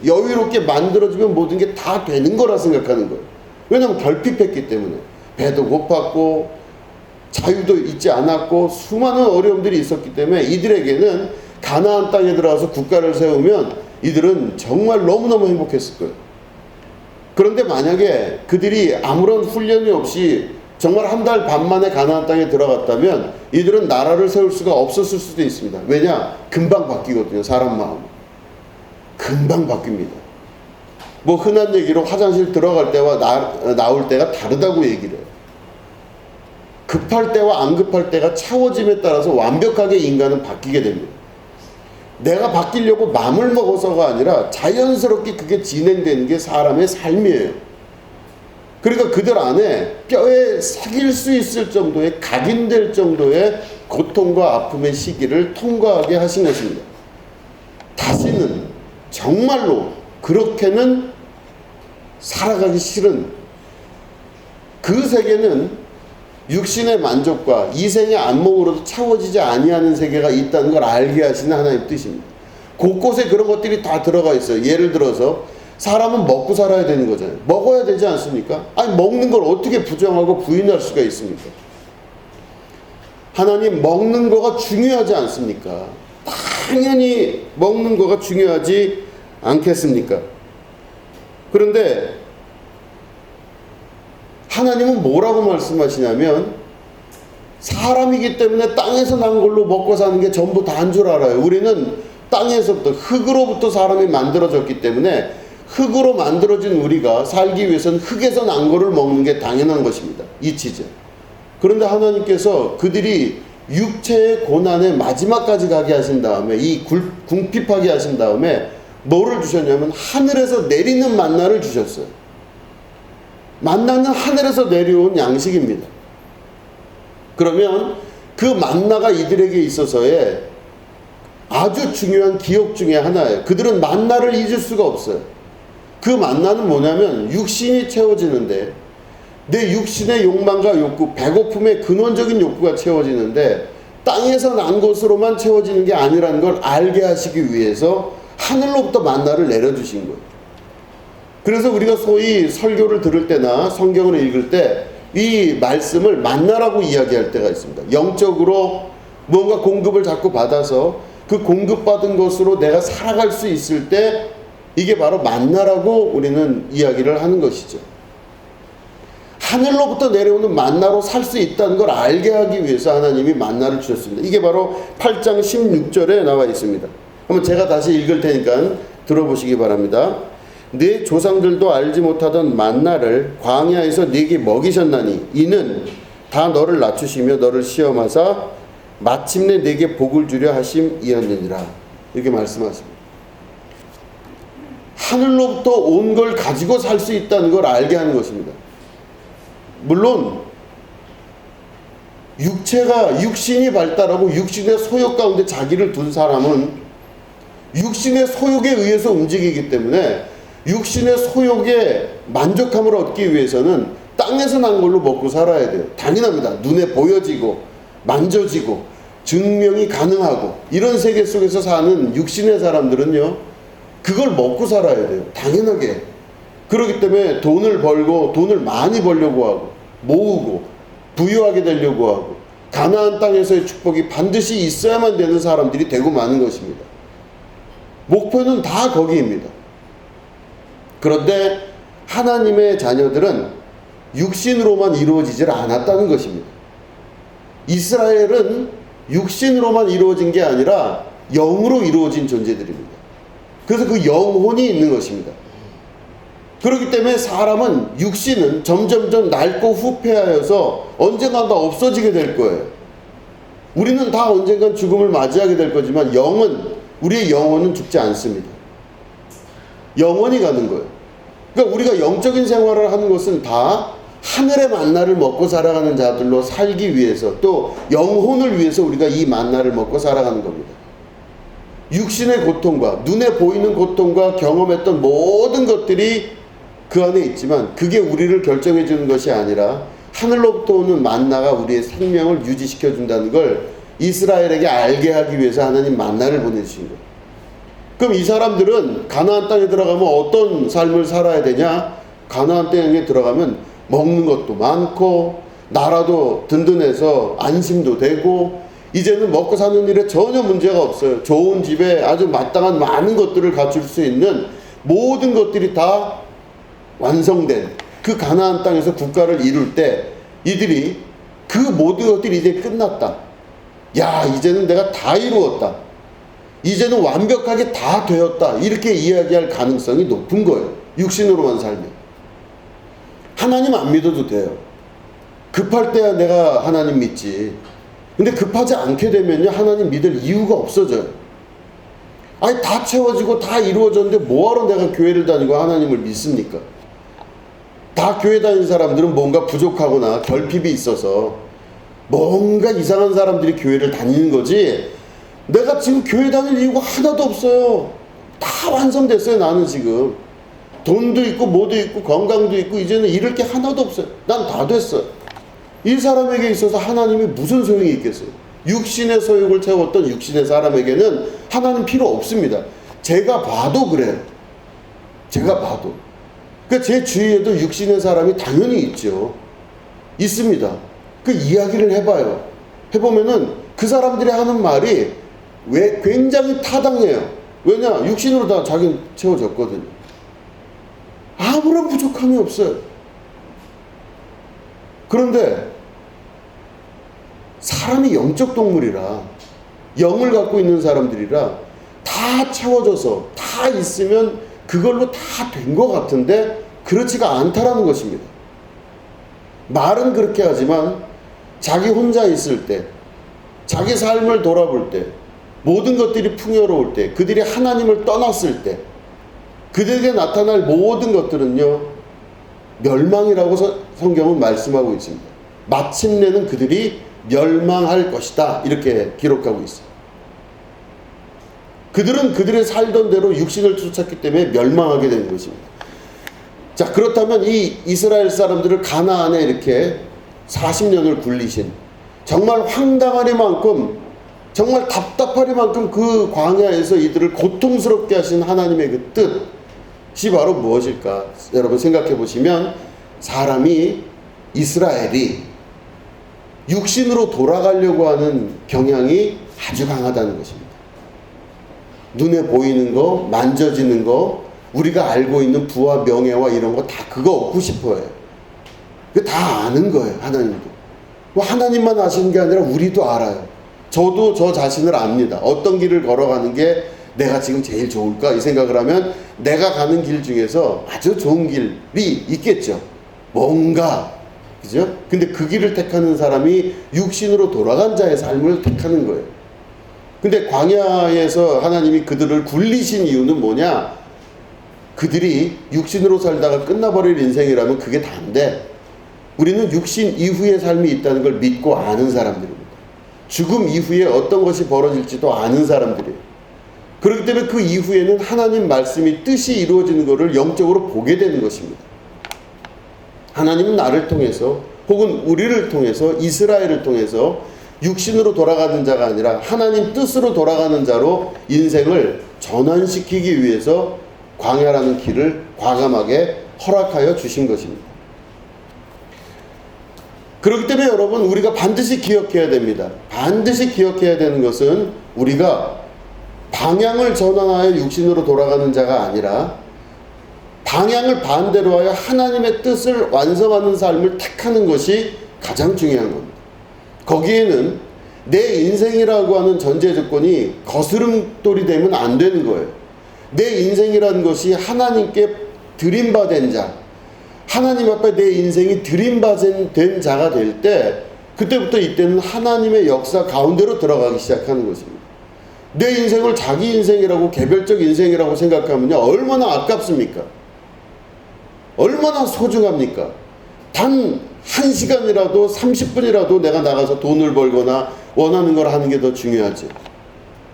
여유롭게 만들어지면 모든 게 다 되는 거라 생각하는 거예요. 왜냐하면 결핍했기 때문에. 배도 고팠고 자유도 있지 않았고 수많은 어려움들이 있었기 때문에 이들에게는 가나안 땅에 들어가서 국가를 세우면 이들은 정말 너무너무 행복했을 거예요. 그런데 만약에 그들이 아무런 훈련이 없이 정말 한 달 반 만에 가나안 땅에 들어갔다면 이들은 나라를 세울 수가 없었을 수도 있습니다. 왜냐? 금방 바뀌거든요. 사람 마음은. 금방 바뀝니다. 흔한 얘기로 화장실 들어갈 때와 나올 때가 다르다고 얘기를 해요. 급할 때와 안 급할 때가 채워짐에 따라서 완벽하게 인간은 바뀌게 됩니다. 내가 바뀌려고 마음을 먹어서가 아니라 자연스럽게 그게 진행되는 게 사람의 삶이에요. 그러니까 그들 안에 뼈에 새길 수 있을 정도의 각인될 정도의 고통과 아픔의 시기를 통과하게 하신 것입니다. 다시는 정말로 그렇게는 살아가기 싫은 그 세계는 육신의 만족과 이생의 안목으로도 채워지지 아니하는 세계가 있다는 걸 알게 하시는 하나님의 뜻입니다. 곳곳에 그런 것들이 다 들어가 있어요. 예를 들어서 사람은 먹고 살아야 되는 거잖아요. 먹어야 되지 않습니까? 아니 먹는 걸 어떻게 부정하고 부인할 수가 있습니까? 하나님 먹는 거가 중요하지 않습니까? 당연히 먹는 거가 중요하지 않겠습니까? 그런데 하나님은 뭐라고 말씀하시냐면 사람이기 때문에 땅에서 난 걸로 먹고 사는 게 전부 다인 줄 알아요. 우리는 땅에서부터 흙으로부터 사람이 만들어졌기 때문에 흙으로 만들어진 우리가 살기 위해서는 흙에서 난 거를 먹는 게 당연한 것입니다. 이치죠. 그런데 하나님께서 그들이 육체의 고난의 마지막까지 가게 하신 다음에 이 궁핍하게 하신 다음에 뭐를 주셨냐면 하늘에서 내리는 만나를 주셨어요. 만나는 하늘에서 내려온 양식입니다. 그러면 그 만나가 이들에게 있어서의 아주 중요한 기억 중에 하나예요. 그들은 만나를 잊을 수가 없어요. 그 만나는 뭐냐면 육신이 채워지는데 내 육신의 욕망과 욕구, 배고픔의 근원적인 욕구가 채워지는데 땅에서 난 것으로만 채워지는 게 아니라는 걸 알게 하시기 위해서 하늘로부터 만나를 내려주신 거예요. 그래서 우리가 소위 설교를 들을 때나 성경을 읽을 때 이 말씀을 만나라고 이야기할 때가 있습니다. 영적으로 뭔가 공급을 자꾸 받아서 그 공급받은 것으로 내가 살아갈 수 있을 때 이게 바로 만나라고 우리는 이야기를 하는 것이죠. 하늘로부터 내려오는 만나로 살 수 있다는 걸 알게 하기 위해서 하나님이 만나를 주셨습니다. 이게 바로 8장 16절에 나와 있습니다. 한번 제가 다시 읽을 테니까 들어보시기 바랍니다. 네 조상들도 알지 못하던 만나를 광야에서 네게 먹이셨나니 이는 다 너를 낮추시며 너를 시험하사 마침내 네게 복을 주려 하심이었느니라. 이렇게 말씀하십니다. 하늘로부터 온 걸 가지고 살 수 있다는 걸 알게 하는 것입니다. 물론 육신이 발달하고 육신의 소욕 가운데 자기를 둔 사람은 육신의 소욕에 의해서 움직이기 때문에 육신의 소욕에 만족함을 얻기 위해서는 땅에서 난 걸로 먹고 살아야 돼요. 당연합니다. 눈에 보여지고 만져지고 증명이 가능하고 이런 세계 속에서 사는 육신의 사람들은요, 그걸 먹고 살아야 돼요. 당연하게. 그렇기 때문에 돈을 벌고 돈을 많이 벌려고 하고 모으고 부유하게 되려고 하고 가나안 땅에서의 축복이 반드시 있어야만 되는 사람들이 되고 마는 것입니다. 목표는 다 거기입니다. 그런데 하나님의 자녀들은 육신으로만 이루어지질 않았다는 것입니다. 이스라엘은 육신으로만 이루어진 게 아니라 영으로 이루어진 존재들입니다. 그래서 그 영혼이 있는 것입니다. 그렇기 때문에 사람은 육신은 점점점 낡고 후패하여서 언젠가 다 없어지게 될 거예요. 우리는 다 언젠간 죽음을 맞이하게 될 거지만 우리의 영혼은 죽지 않습니다. 영원히 가는 거예요. 그러니까 우리가 영적인 생활을 하는 것은 다 하늘의 만나를 먹고 살아가는 자들로 살기 위해서 또 영혼을 위해서 우리가 이 만나를 먹고 살아가는 겁니다. 육신의 고통과 눈에 보이는 고통과 경험했던 모든 것들이 그 안에 있지만 그게 우리를 결정해 주는 것이 아니라 하늘로부터 오는 만나가 우리의 생명을 유지시켜 준다는 걸 이스라엘에게 알게 하기 위해서 하나님 만나를 보내주신 거예요. 그럼 이 사람들은 가나안 땅에 들어가면 어떤 삶을 살아야 되냐? 가나안 땅에 들어가면 먹는 것도 많고 나라도 든든해서 안심도 되고 이제는 먹고 사는 일에 전혀 문제가 없어요. 좋은 집에 아주 마땅한 많은 것들을 갖출 수 있는 모든 것들이 다 완성된 그 가나안 땅에서 국가를 이룰 때 이들이 그 모든 것들이 이제 끝났다. 야, 이제는 내가 다 이루었다. 이제는 완벽하게 다 되었다. 이렇게 이야기할 가능성이 높은 거예요. 육신으로만 살면. 하나님 안 믿어도 돼요. 급할 때야 내가 하나님 믿지. 근데 급하지 않게 되면요, 하나님 믿을 이유가 없어져요. 아니, 다 채워지고 다 이루어졌는데 뭐하러 내가 교회를 다니고 하나님을 믿습니까? 다 교회 다니는 사람들은 뭔가 부족하거나 결핍이 있어서 뭔가 이상한 사람들이 교회를 다니는 거지, 내가 지금 교회 다닐 이유가 하나도 없어요. 다 완성됐어요. 나는 지금 돈도 있고 뭐도 있고 건강도 있고 이제는 잃을 게 하나도 없어요. 난 다 됐어. 이 사람에게 있어서 하나님이 무슨 소용이 있겠어요? 육신의 소욕을 채웠던 육신의 사람에게는 하나님 필요 없습니다. 제가 봐도 그래요. 제가 봐도. 그러니까 제 주위에도 육신의 사람이 당연히 있죠. 있습니다. 그 이야기를 해봐요. 해보면은 그 사람들이 하는 말이 왜 굉장히 타당해요. 왜냐? 육신으로 다 자기는 채워졌거든요. 아무런 부족함이 없어요. 그런데 사람이 영적 동물이라 영을 갖고 있는 사람들이라 다 채워져서 다 있으면 그걸로 다 된 것 같은데 그렇지가 않다라는 것입니다. 말은 그렇게 하지만 자기 혼자 있을 때, 자기 삶을 돌아볼 때, 모든 것들이 풍요로울 때, 그들이 하나님을 떠났을 때 그들에게 나타날 모든 것들은요 멸망이라고 성경은 말씀하고 있습니다. 마침내는 그들이 멸망할 것이다 이렇게 기록하고 있어요. 그들은 그들의 살던 대로 육신을 쫓았기 때문에 멸망하게 되는 것입니다. 자, 그렇다면 이 이스라엘 사람들을 가나안에 이렇게 40년을 굴리신, 정말 황당하리만큼, 정말 답답하리만큼 그 광야에서 이들을 고통스럽게 하신 하나님의 그 뜻이 바로 무엇일까? 여러분 생각해 보시면 사람이, 이스라엘이 육신으로 돌아가려고 하는 경향이 아주 강하다는 것입니다. 눈에 보이는 거, 만져지는 거, 우리가 알고 있는 부와 명예와 이런 거 다 그거 얻고 싶어요. 그거 다 아는 거예요. 하나님도. 하나님만 아시는 게 아니라 우리도 알아요. 저도 저 자신을 압니다. 어떤 길을 걸어가는 게 내가 지금 제일 좋을까 이 생각을 하면 내가 가는 길 중에서 아주 좋은 길이 있겠죠. 뭔가, 그죠? 근데 그 길을 택하는 사람이 육신으로 돌아간 자의 삶을 택하는 거예요. 근데 광야에서 하나님이 그들을 굴리신 이유는 뭐냐? 그들이 육신으로 살다가 끝나버릴 인생이라면 그게 다인데 우리는 육신 이후의 삶이 있다는 걸 믿고 아는 사람들입니다. 죽음 이후에 어떤 것이 벌어질지도 아는 사람들이에요. 그렇기 때문에 그 이후에는 하나님 말씀이 뜻이 이루어지는 것을 영적으로 보게 되는 것입니다. 하나님은 나를 통해서 혹은 우리를 통해서 이스라엘을 통해서 육신으로 돌아가는 자가 아니라 하나님 뜻으로 돌아가는 자로 인생을 전환시키기 위해서 광야라는 길을 과감하게 허락하여 주신 것입니다. 그렇기 때문에 여러분 우리가 반드시 기억해야 됩니다. 반드시 기억해야 되는 것은 우리가 방향을 전환하여 육신으로 돌아가는 자가 아니라 방향을 반대로 하여 하나님의 뜻을 완성하는 삶을 택하는 것이 가장 중요한 겁니다. 거기에는 내 인생이라고 하는 전제 조건이 거스름돌이 되면 안 되는 거예요. 내 인생이라는 것이 하나님께 드림받은 자, 하나님 앞에 내 인생이 드림받은 자가 될 때 그때부터 이때는 하나님의 역사 가운데로 들어가기 시작하는 것입니다. 내 인생을 자기 인생이라고 개별적 인생이라고 생각하면요 얼마나 아깝습니까? 얼마나 소중합니까? 단 1시간이라도 30분이라도 내가 나가서 돈을 벌거나 원하는 걸 하는 게 더 중요하지.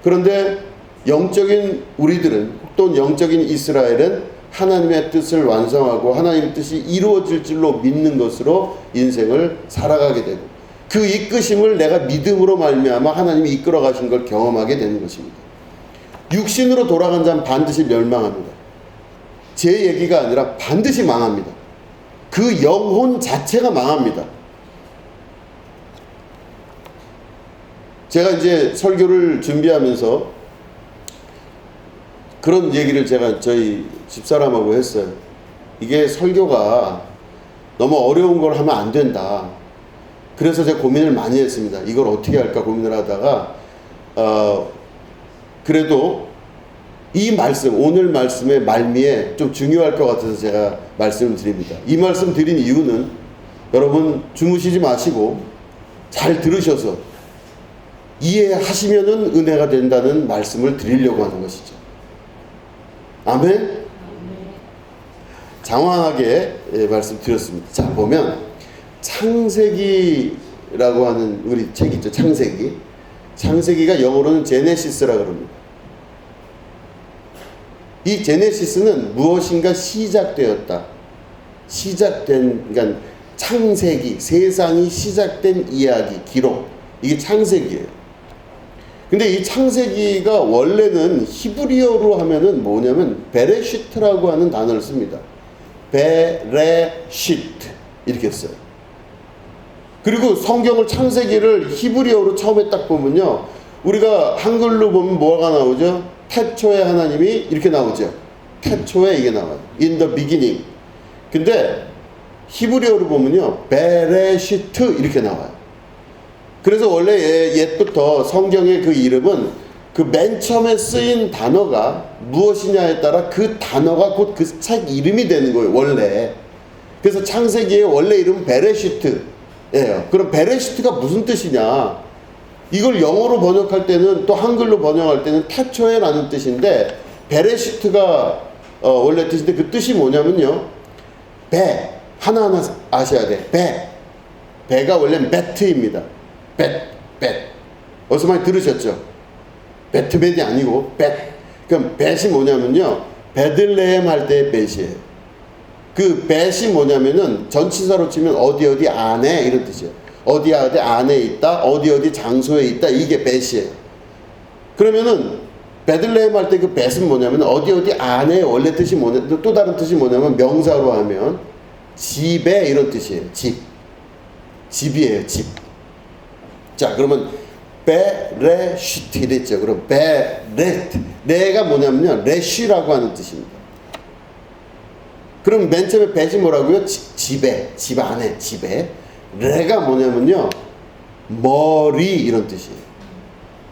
그런데 영적인 우리들은 또는 영적인 이스라엘은 하나님의 뜻을 완성하고 하나님의 뜻이 이루어질 줄로 믿는 것으로 인생을 살아가게 되고 그 이끄심을 내가 믿음으로 말미암아 하나님이 이끌어 가신 걸 경험하게 되는 것입니다. 육신으로 돌아간 자는 반드시 멸망합니다. 제 얘기가 아니라 반드시 망합니다. 그 영혼 자체가 망합니다. 제가 이제 설교를 준비하면서 그런 얘기를 제가 저희 집사람하고 했어요. 이게 설교가 너무 어려운 걸 하면 안 된다. 그래서 제가 고민을 많이 했습니다. 이걸 어떻게 할까 고민을 하다가 그래도 이 말씀, 오늘 말씀의 말미에 좀 중요할 것 같아서 제가 말씀을 드립니다. 이 말씀 드린 이유는 여러분 주무시지 마시고 잘 들으셔서 이해하시면은 은혜가 된다는 말씀을 드리려고 하는 것이죠. 아멘? 장황하게 말씀드렸습니다. 자, 보면 창세기라고 하는 우리 책 있죠. 창세기. 창세기가 영어로는 제네시스라 그럽니다. 이 제네시스는 무엇인가 시작되었다. 그러니까 창세기, 세상이 시작된 이야기, 기록. 이게 창세기예요. 근데 이 창세기가 원래는 히브리어로 하면은 뭐냐면 베레시트라고 하는 단어를 씁니다. 베레시트 이렇게 써요. 그리고 성경을 창세기를 히브리어로 처음에 딱 보면요. 우리가 한글로 보면 뭐가 나오죠? 태초에 하나님이 이렇게 나오죠. 태초에 이게 나와요. In the beginning. 근데 히브리어로 보면요. 베레시트 이렇게 나와요. 그래서 원래 옛부터 성경의 그 이름은 그 맨 처음에 쓰인 단어가 무엇이냐에 따라 그 단어가 곧 그 책 이름이 되는 거예요, 원래. 그래서 창세기의 원래 이름은 베레시트예요. 그럼 베레시트가 무슨 뜻이냐? 이걸 영어로 번역할 때는, 또 한글로 번역할 때는 태초에라는 뜻인데, 베레시트가 원래 뜻인데 그 뜻이 뭐냐면요, 배, 하나하나 아셔야 돼. 배가 원래 배트입니다. 배. 어디서 많이 들으셨죠? 배트맨이 아니고 배. 그럼 벳이 뭐냐면요, 베들레헴 할 때의 벳이에요. 그 벳이 뭐냐면은 전치사로 치면 어디 안에 이런 뜻이에요. 어디 안에 있다, 어디 장소에 있다, 이게 벳이에요. 그러면은 베들레헴 할 때 그 벳은 뭐냐면 어디 안에, 원래 뜻이 뭐냐, 또 다른 뜻이 뭐냐면 명사로 하면 집에 이런 뜻이에요. 집이에요, 집. 자, 그러면 베레시트 이랬죠. 그럼 베레트, 레가 뭐냐면요, 레쉬라고 하는 뜻입니다. 그럼 맨 처음에 벳이 뭐라고요? 집에, 집 안에, 집에. 레가 뭐냐면요, 머리 이런 뜻이에요.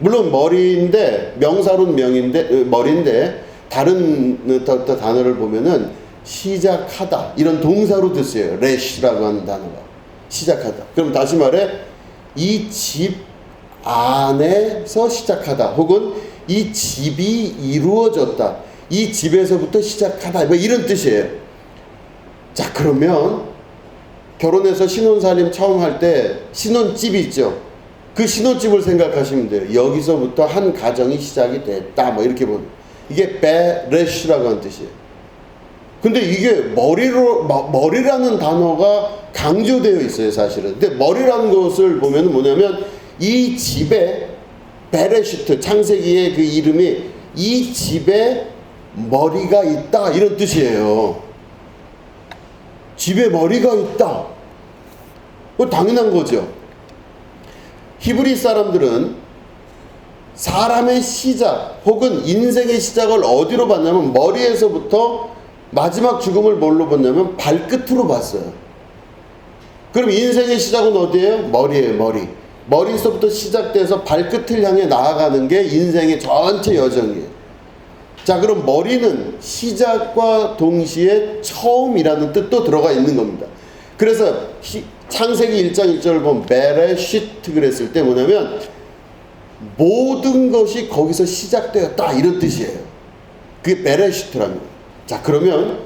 물론 머리인데, 명사로는 머리인데, 다른 단어를 보면은 시작하다 이런 동사로 쓰여요. 레쉬라고 하는 단어가 시작하다. 그럼 다시 말해, 이 집 안에서 시작하다, 혹은 이 집이 이루어졌다, 이 집에서부터 시작하다, 뭐 이런 뜻이에요. 자, 그러면 결혼해서 신혼살림 처음 할 때 신혼집이 있죠. 그 신혼집을 생각하시면 돼요. 여기서부터 한 가정이 시작이 됐다, 뭐 이렇게 보면 이게 베레시라고 하는 뜻이에요. 근데 이게 머리라는 단어가 강조되어 있어요, 사실은. 근데 머리라는 것을 보면 뭐냐면, 이 집에, 베레시트, 창세기의 그 이름이 이 집에 머리가 있다, 이런 뜻이에요. 집에 머리가 있다. 당연한 거죠. 히브리 사람들은 사람의 시작 혹은 인생의 시작을 어디로 봤냐면, 머리에서부터 마지막 죽음을 뭘로 봤냐면 발끝으로 봤어요. 그럼 인생의 시작은 어디예요? 머리예요, 머리. 머리에서부터 시작돼서 발끝을 향해 나아가는 게 인생의 전체 여정이에요. 자, 그럼 머리는 시작과 동시에 처음이라는 뜻도 들어가 있는 겁니다. 그래서 창세기 1장 1절을 보면 베레시트 그랬을 때 뭐냐면, 모든 것이 거기서 시작되었다, 이런 뜻이에요. 그게 베레시트랍니다. 자, 그러면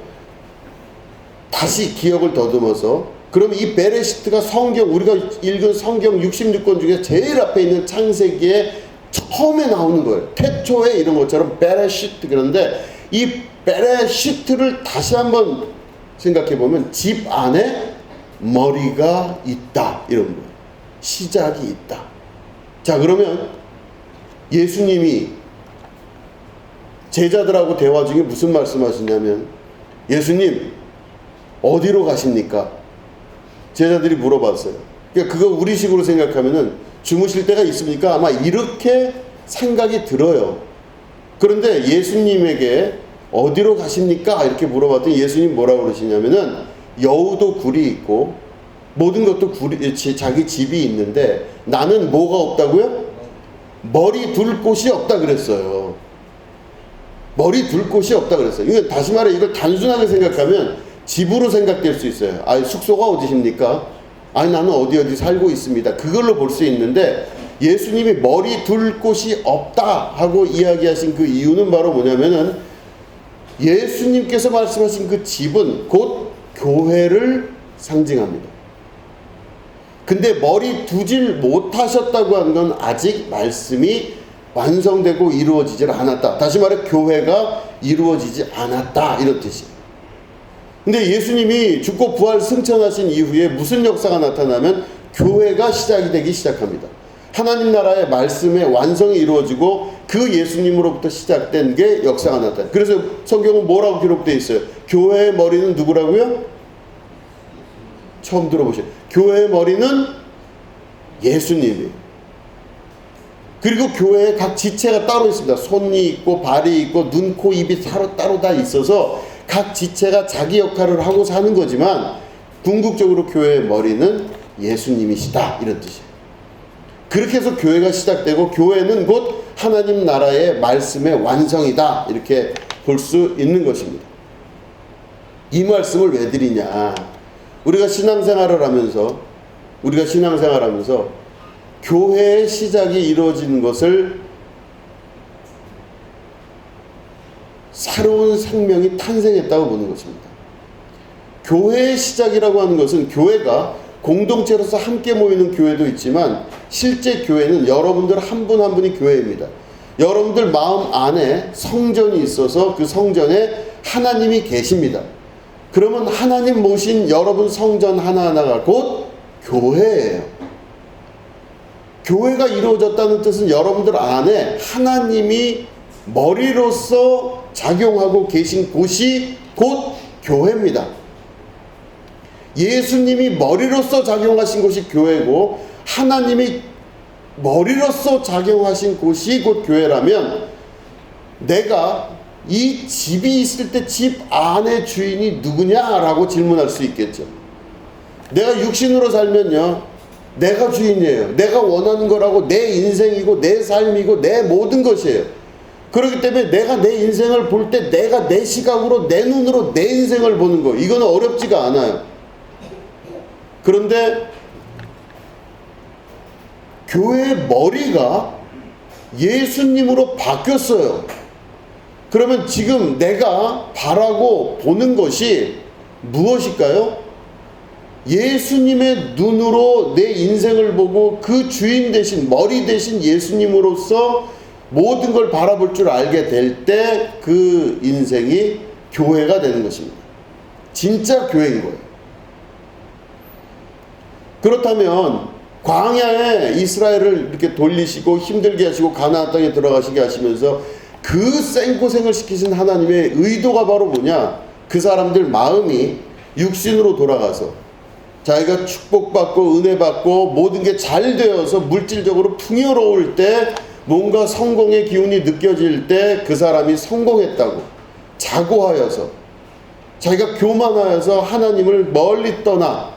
다시 기억을 더듬어서, 그러면 이 베레시트가 우리가 읽은 성경 66권 중에 제일 앞에 있는 창세기에 처음에 나오는 거예요. 태초에 이런 것처럼 베레시트. 그런데 이 베레시트를 다시 한번 생각해 보면, 집 안에 머리가 있다, 이런 거예요. 시작이 있다. 자, 그러면 예수님이 제자들하고 대화 중에 무슨 말씀하시냐면, 예수님 어디로 가십니까? 제자들이 물어봤어요. 그러니까 그거 우리식으로 생각하면은 주무실 때가 있습니까? 아마 이렇게 생각이 들어요. 그런데 예수님에게 어디로 가십니까? 이렇게 물어봤더니 예수님 뭐라고 그러시냐면은, 여우도 굴이 있고 모든 것도 자기 집이 있는데 나는 뭐가 없다고요? 머리 둘 곳이 없다 그랬어요. 머리 둘 곳이 없다 그랬어요. 이거 다시 말해, 이걸 단순하게 생각하면 집으로 생각될 수 있어요. 숙소가 어디십니까? 나는 어디 살고 있습니다. 그걸로 볼 수 있는데, 예수님이 머리 둘 곳이 없다 하고 이야기하신 그 이유는 바로 뭐냐면은, 예수님께서 말씀하신 그 집은 곧 교회를 상징합니다. 근데 머리 두질 못하셨다고 하는 건 아직 말씀이 완성되고 이루어지질 않았다. 다시 말해, 교회가 이루어지지 않았다, 이런 뜻이에요. 근데 예수님이 죽고 부활 승천하신 이후에 무슨 역사가 나타나면 교회가 시작이 되기 시작합니다. 하나님 나라의 말씀의 완성이 이루어지고 그 예수님으로부터 시작된 게 역사가 나타나요. 그래서 성경은 뭐라고 기록되어 있어요? 교회의 머리는 누구라고요? 처음 들어보세요. 교회의 머리는 예수님이에요. 그리고 교회에 각 지체가 따로 있습니다. 손이 있고 발이 있고 눈, 코, 입이 따로 다 있어서 각 지체가 자기 역할을 하고 사는 거지만, 궁극적으로 교회의 머리는 예수님이시다, 이런 뜻이에요. 그렇게 해서 교회가 시작되고, 교회는 곧 하나님 나라의 말씀의 완성이다. 이렇게 볼 수 있는 것입니다. 이 말씀을 왜 드리냐? 우리가 신앙생활을 하면서 교회의 시작이 이루어지는 것을 새로운 생명이 탄생했다고 보는 것입니다. 교회의 시작이라고 하는 것은 교회가 공동체로서 함께 모이는 교회도 있지만 실제 교회는 여러분들 한 분 한 분이 교회입니다. 여러분들 마음 안에 성전이 있어서 그 성전에 하나님이 계십니다. 그러면 하나님 모신 여러분 성전 하나하나가 곧 교회예요. 교회가 이루어졌다는 뜻은 여러분들 안에 하나님이 머리로서 작용하고 계신 곳이 곧 교회입니다. 예수님이 머리로서 작용하신 곳이 교회고 하나님이 머리로서 작용하신 곳이 곧 교회라면 내가 이 집이 있을 때 집 안의 주인이 누구냐라고 질문할 수 있겠죠. 내가 육신으로 살면요, 내가 주인이에요. 내가 원하는 거라고 내 인생이고 내 삶이고 내 모든 것이에요. 그렇기 때문에 내가 내 인생을 볼 때 내가 내 시각으로 내 눈으로 내 인생을 보는 거, 이거는 어렵지가 않아요. 그런데 교회의 머리가 예수님으로 바뀌었어요. 그러면 지금 내가 바라고 보는 것이 무엇일까요? 예수님의 눈으로 내 인생을 보고 그 주인 대신, 머리 대신 예수님으로서 모든 걸 바라볼 줄 알게 될 때 그 인생이 교회가 되는 것입니다. 진짜 교회인 거예요. 그렇다면 광야에 이스라엘을 이렇게 돌리시고 힘들게 하시고 가나안 땅에 들어가시게 하시면서 그 생고생을 시키신 하나님의 의도가 바로 뭐냐? 그 사람들 마음이 육신으로 돌아가서 자기가 축복받고 은혜받고 모든 게 잘 되어서 물질적으로 풍요로울 때, 뭔가 성공의 기운이 느껴질 때 그 사람이 성공했다고 자고하여서, 자기가 교만하여서 하나님을 멀리 떠나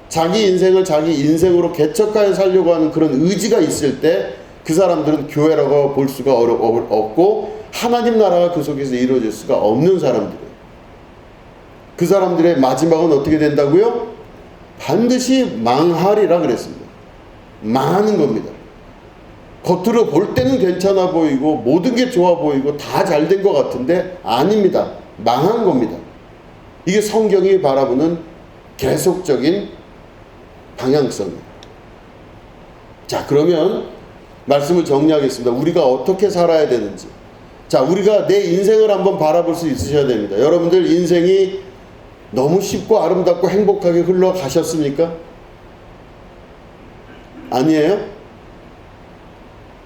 자기 인생을 자기 인생으로 개척하여 살려고 하는 그런 의지가 있을 때 그 사람들은 교회라고 볼 수가 없고 하나님 나라가 그 속에서 이루어질 수가 없는 사람들이에요. 그 사람들의 마지막은 어떻게 된다고요? 반드시 망하리라 그랬습니다. 망하는 겁니다. 겉으로 볼 때는 괜찮아 보이고 모든 게 좋아 보이고 다 잘 된 것 같은데 아닙니다. 망한 겁니다. 이게 성경이 바라보는 계속적인 방향성이에요. 자, 그러면 말씀을 정리하겠습니다. 우리가 어떻게 살아야 되는지. 자, 우리가 내 인생을 한번 바라볼 수 있으셔야 됩니다. 여러분들 인생이 너무 쉽고 아름답고 행복하게 흘러가셨습니까? 아니에요?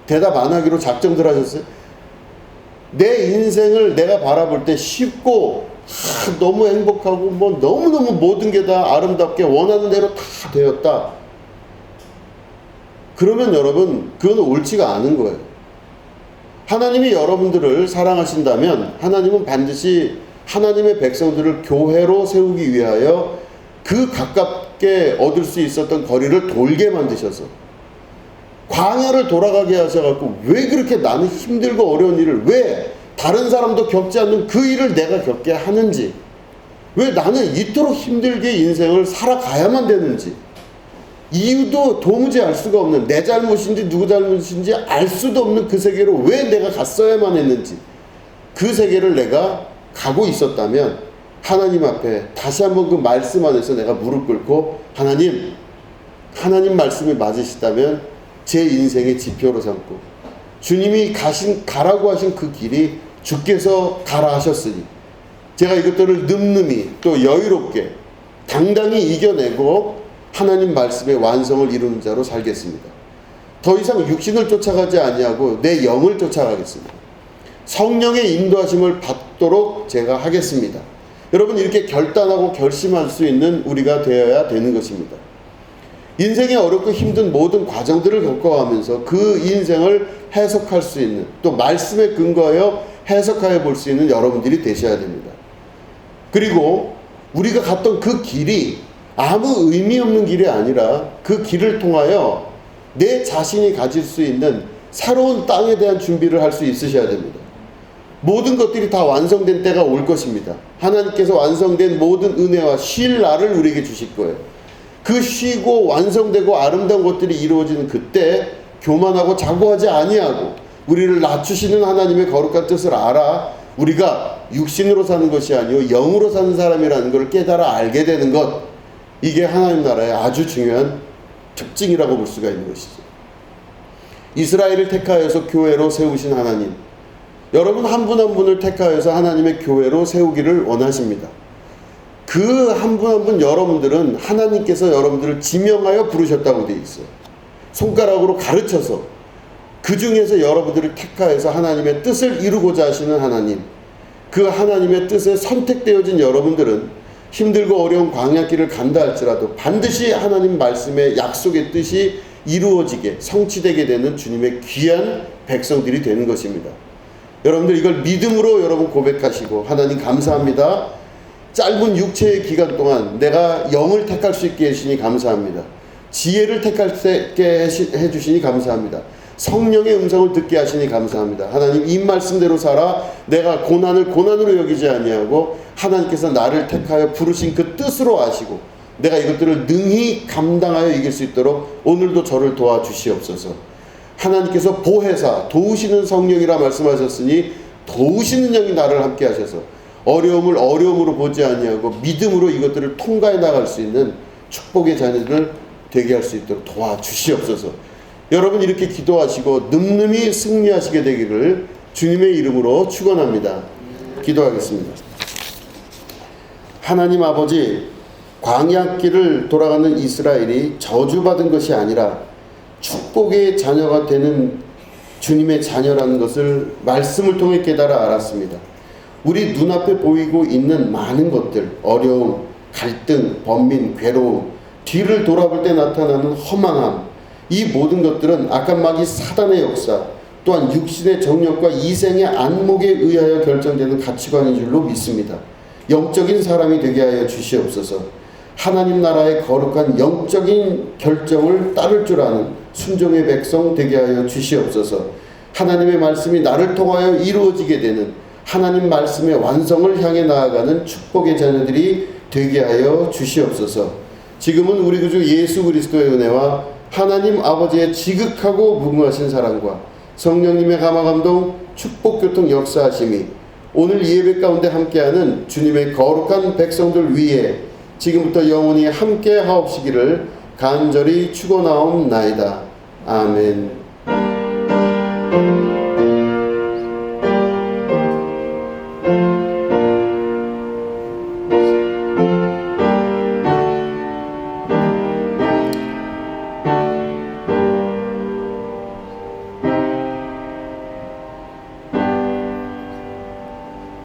대답 안 하기로 작정들 하셨어요? 내 인생을 내가 바라볼 때 쉽고 너무 행복하고 뭐 너무너무 모든 게 다 아름답게 원하는 대로 다 되었다. 그러면 여러분, 그건 옳지가 않은 거예요. 하나님이 여러분들을 사랑하신다면 하나님은 반드시 하나님의 백성들을 교회로 세우기 위하여 그 가깝게 얻을 수 있었던 거리를 돌게 만드셔서 광야를 돌아가게 하셔갖고, 왜 그렇게 나는 힘들고 어려운 일을, 왜 다른 사람도 겪지 않는 그 일을 내가 겪게 하는지, 왜 나는 이토록 힘들게 인생을 살아가야만 되는지, 이유도 도무지 알 수가 없는, 내 잘못인지 누구 잘못인지 알 수도 없는 그 세계로 왜 내가 갔어야만 했는지, 그 세계를 내가 가고 있었다면 하나님 앞에 다시 한번 그 말씀 안에서 내가 무릎 꿇고, 하나님 말씀이 맞으시다면 제 인생의 지표로 삼고, 주님이 가라고 하신 그 길이 주께서 가라 하셨으니 제가 이것들을 늠름히 또 여유롭게 당당히 이겨내고 하나님 말씀의 완성을 이루는 자로 살겠습니다. 더 이상 육신을 쫓아가지 아니하고 내 영을 쫓아가겠습니다. 성령의 인도하심을 받도록 제가 하겠습니다. 여러분, 이렇게 결단하고 결심할 수 있는 우리가 되어야 되는 것입니다. 인생의 어렵고 힘든 모든 과정들을 겪어가면서 그 인생을 해석할 수 있는, 또 말씀에 근거하여 해석하여 볼 수 있는 여러분들이 되셔야 됩니다. 그리고 우리가 갔던 그 길이 아무 의미 없는 길이 아니라 그 길을 통하여 내 자신이 가질 수 있는 새로운 땅에 대한 준비를 할 수 있으셔야 됩니다. 모든 것들이 다 완성된 때가 올 것입니다. 하나님께서 완성된 모든 은혜와 쉴 날을 우리에게 주실 거예요. 그 쉬고 완성되고 아름다운 것들이 이루어지는 그때 교만하고 자고하지 아니하고 우리를 낮추시는 하나님의 거룩한 뜻을 알아 우리가 육신으로 사는 것이 아니요 영으로 사는 사람이라는 걸 깨달아 알게 되는 것, 이게 하나님 나라의 아주 중요한 특징이라고 볼 수가 있는 것이죠. 이스라엘을 택하여서 교회로 세우신 하나님, 여러분 한 분 한 분을 택하여서 하나님의 교회로 세우기를 원하십니다. 그 한 분 한 분 여러분들은 하나님께서 여러분들을 지명하여 부르셨다고 되어 있어요. 손가락으로 가르쳐서 그 중에서 여러분들을 택하여서 하나님의 뜻을 이루고자 하시는 하나님, 그 하나님의 뜻에 선택되어진 여러분들은 힘들고 어려운 광야길을 간다 할지라도 반드시 하나님 말씀의 약속의 뜻이 이루어지게 성취되게 되는 주님의 귀한 백성들이 되는 것입니다. 여러분들 이걸 믿음으로 여러분 고백하시고, 하나님 감사합니다. 짧은 육체의 기간 동안 내가 영을 택할 수 있게 해주시니 감사합니다. 지혜를 택할 수 있게 해주시니 감사합니다. 성령의 음성을 듣게 하시니 감사합니다. 하나님 이 말씀대로 살아 내가 고난을 고난으로 여기지 아니하고 하나님께서 나를 택하여 부르신 그 뜻으로 아시고 내가 이것들을 능히 감당하여 이길 수 있도록 오늘도 저를 도와주시옵소서. 하나님께서 보혜사 도우시는 성령이라 말씀하셨으니 도우시는 영이 나를 함께 하셔서 어려움을 어려움으로 보지 아니하고 믿음으로 이것들을 통과해 나갈 수 있는 축복의 자녀들 되게 할 수 있도록 도와주시옵소서. 여러분 이렇게 기도하시고 늠름히 승리하시게 되기를 주님의 이름으로 축원합니다. 기도하겠습니다. 하나님 아버지, 광야길을 돌아가는 이스라엘이 저주받은 것이 아니라 축복의 자녀가 되는 주님의 자녀라는 것을 말씀을 통해 깨달아 알았습니다. 우리 눈앞에 보이고 있는 많은 것들, 어려움, 갈등, 번민, 괴로움, 뒤를 돌아볼 때 나타나는 허망함, 이 모든 것들은 악한 마귀 사단의 역사, 또한 육신의 정욕과 이생의 안목에 의하여 결정되는 가치관인 줄로 믿습니다. 영적인 사람이 되게 하여 주시옵소서. 하나님 나라의 거룩한 영적인 결정을 따를 줄 아는 순종의 백성 되게 하여 주시옵소서. 하나님의 말씀이 나를 통하여 이루어지게 되는 하나님 말씀의 완성을 향해 나아가는 축복의 자녀들이 되게 하여 주시옵소서. 지금은 우리 구주 예수 그리스도의 은혜와 하나님 아버지의 지극하고 무궁하신 사랑과 성령님의 감화감동 축복교통 역사하심이 오늘 예배 가운데 함께하는 주님의 거룩한 백성들 위에 지금부터 영원히 함께 하옵시기를 간절히 축원하옵나이다. 아멘.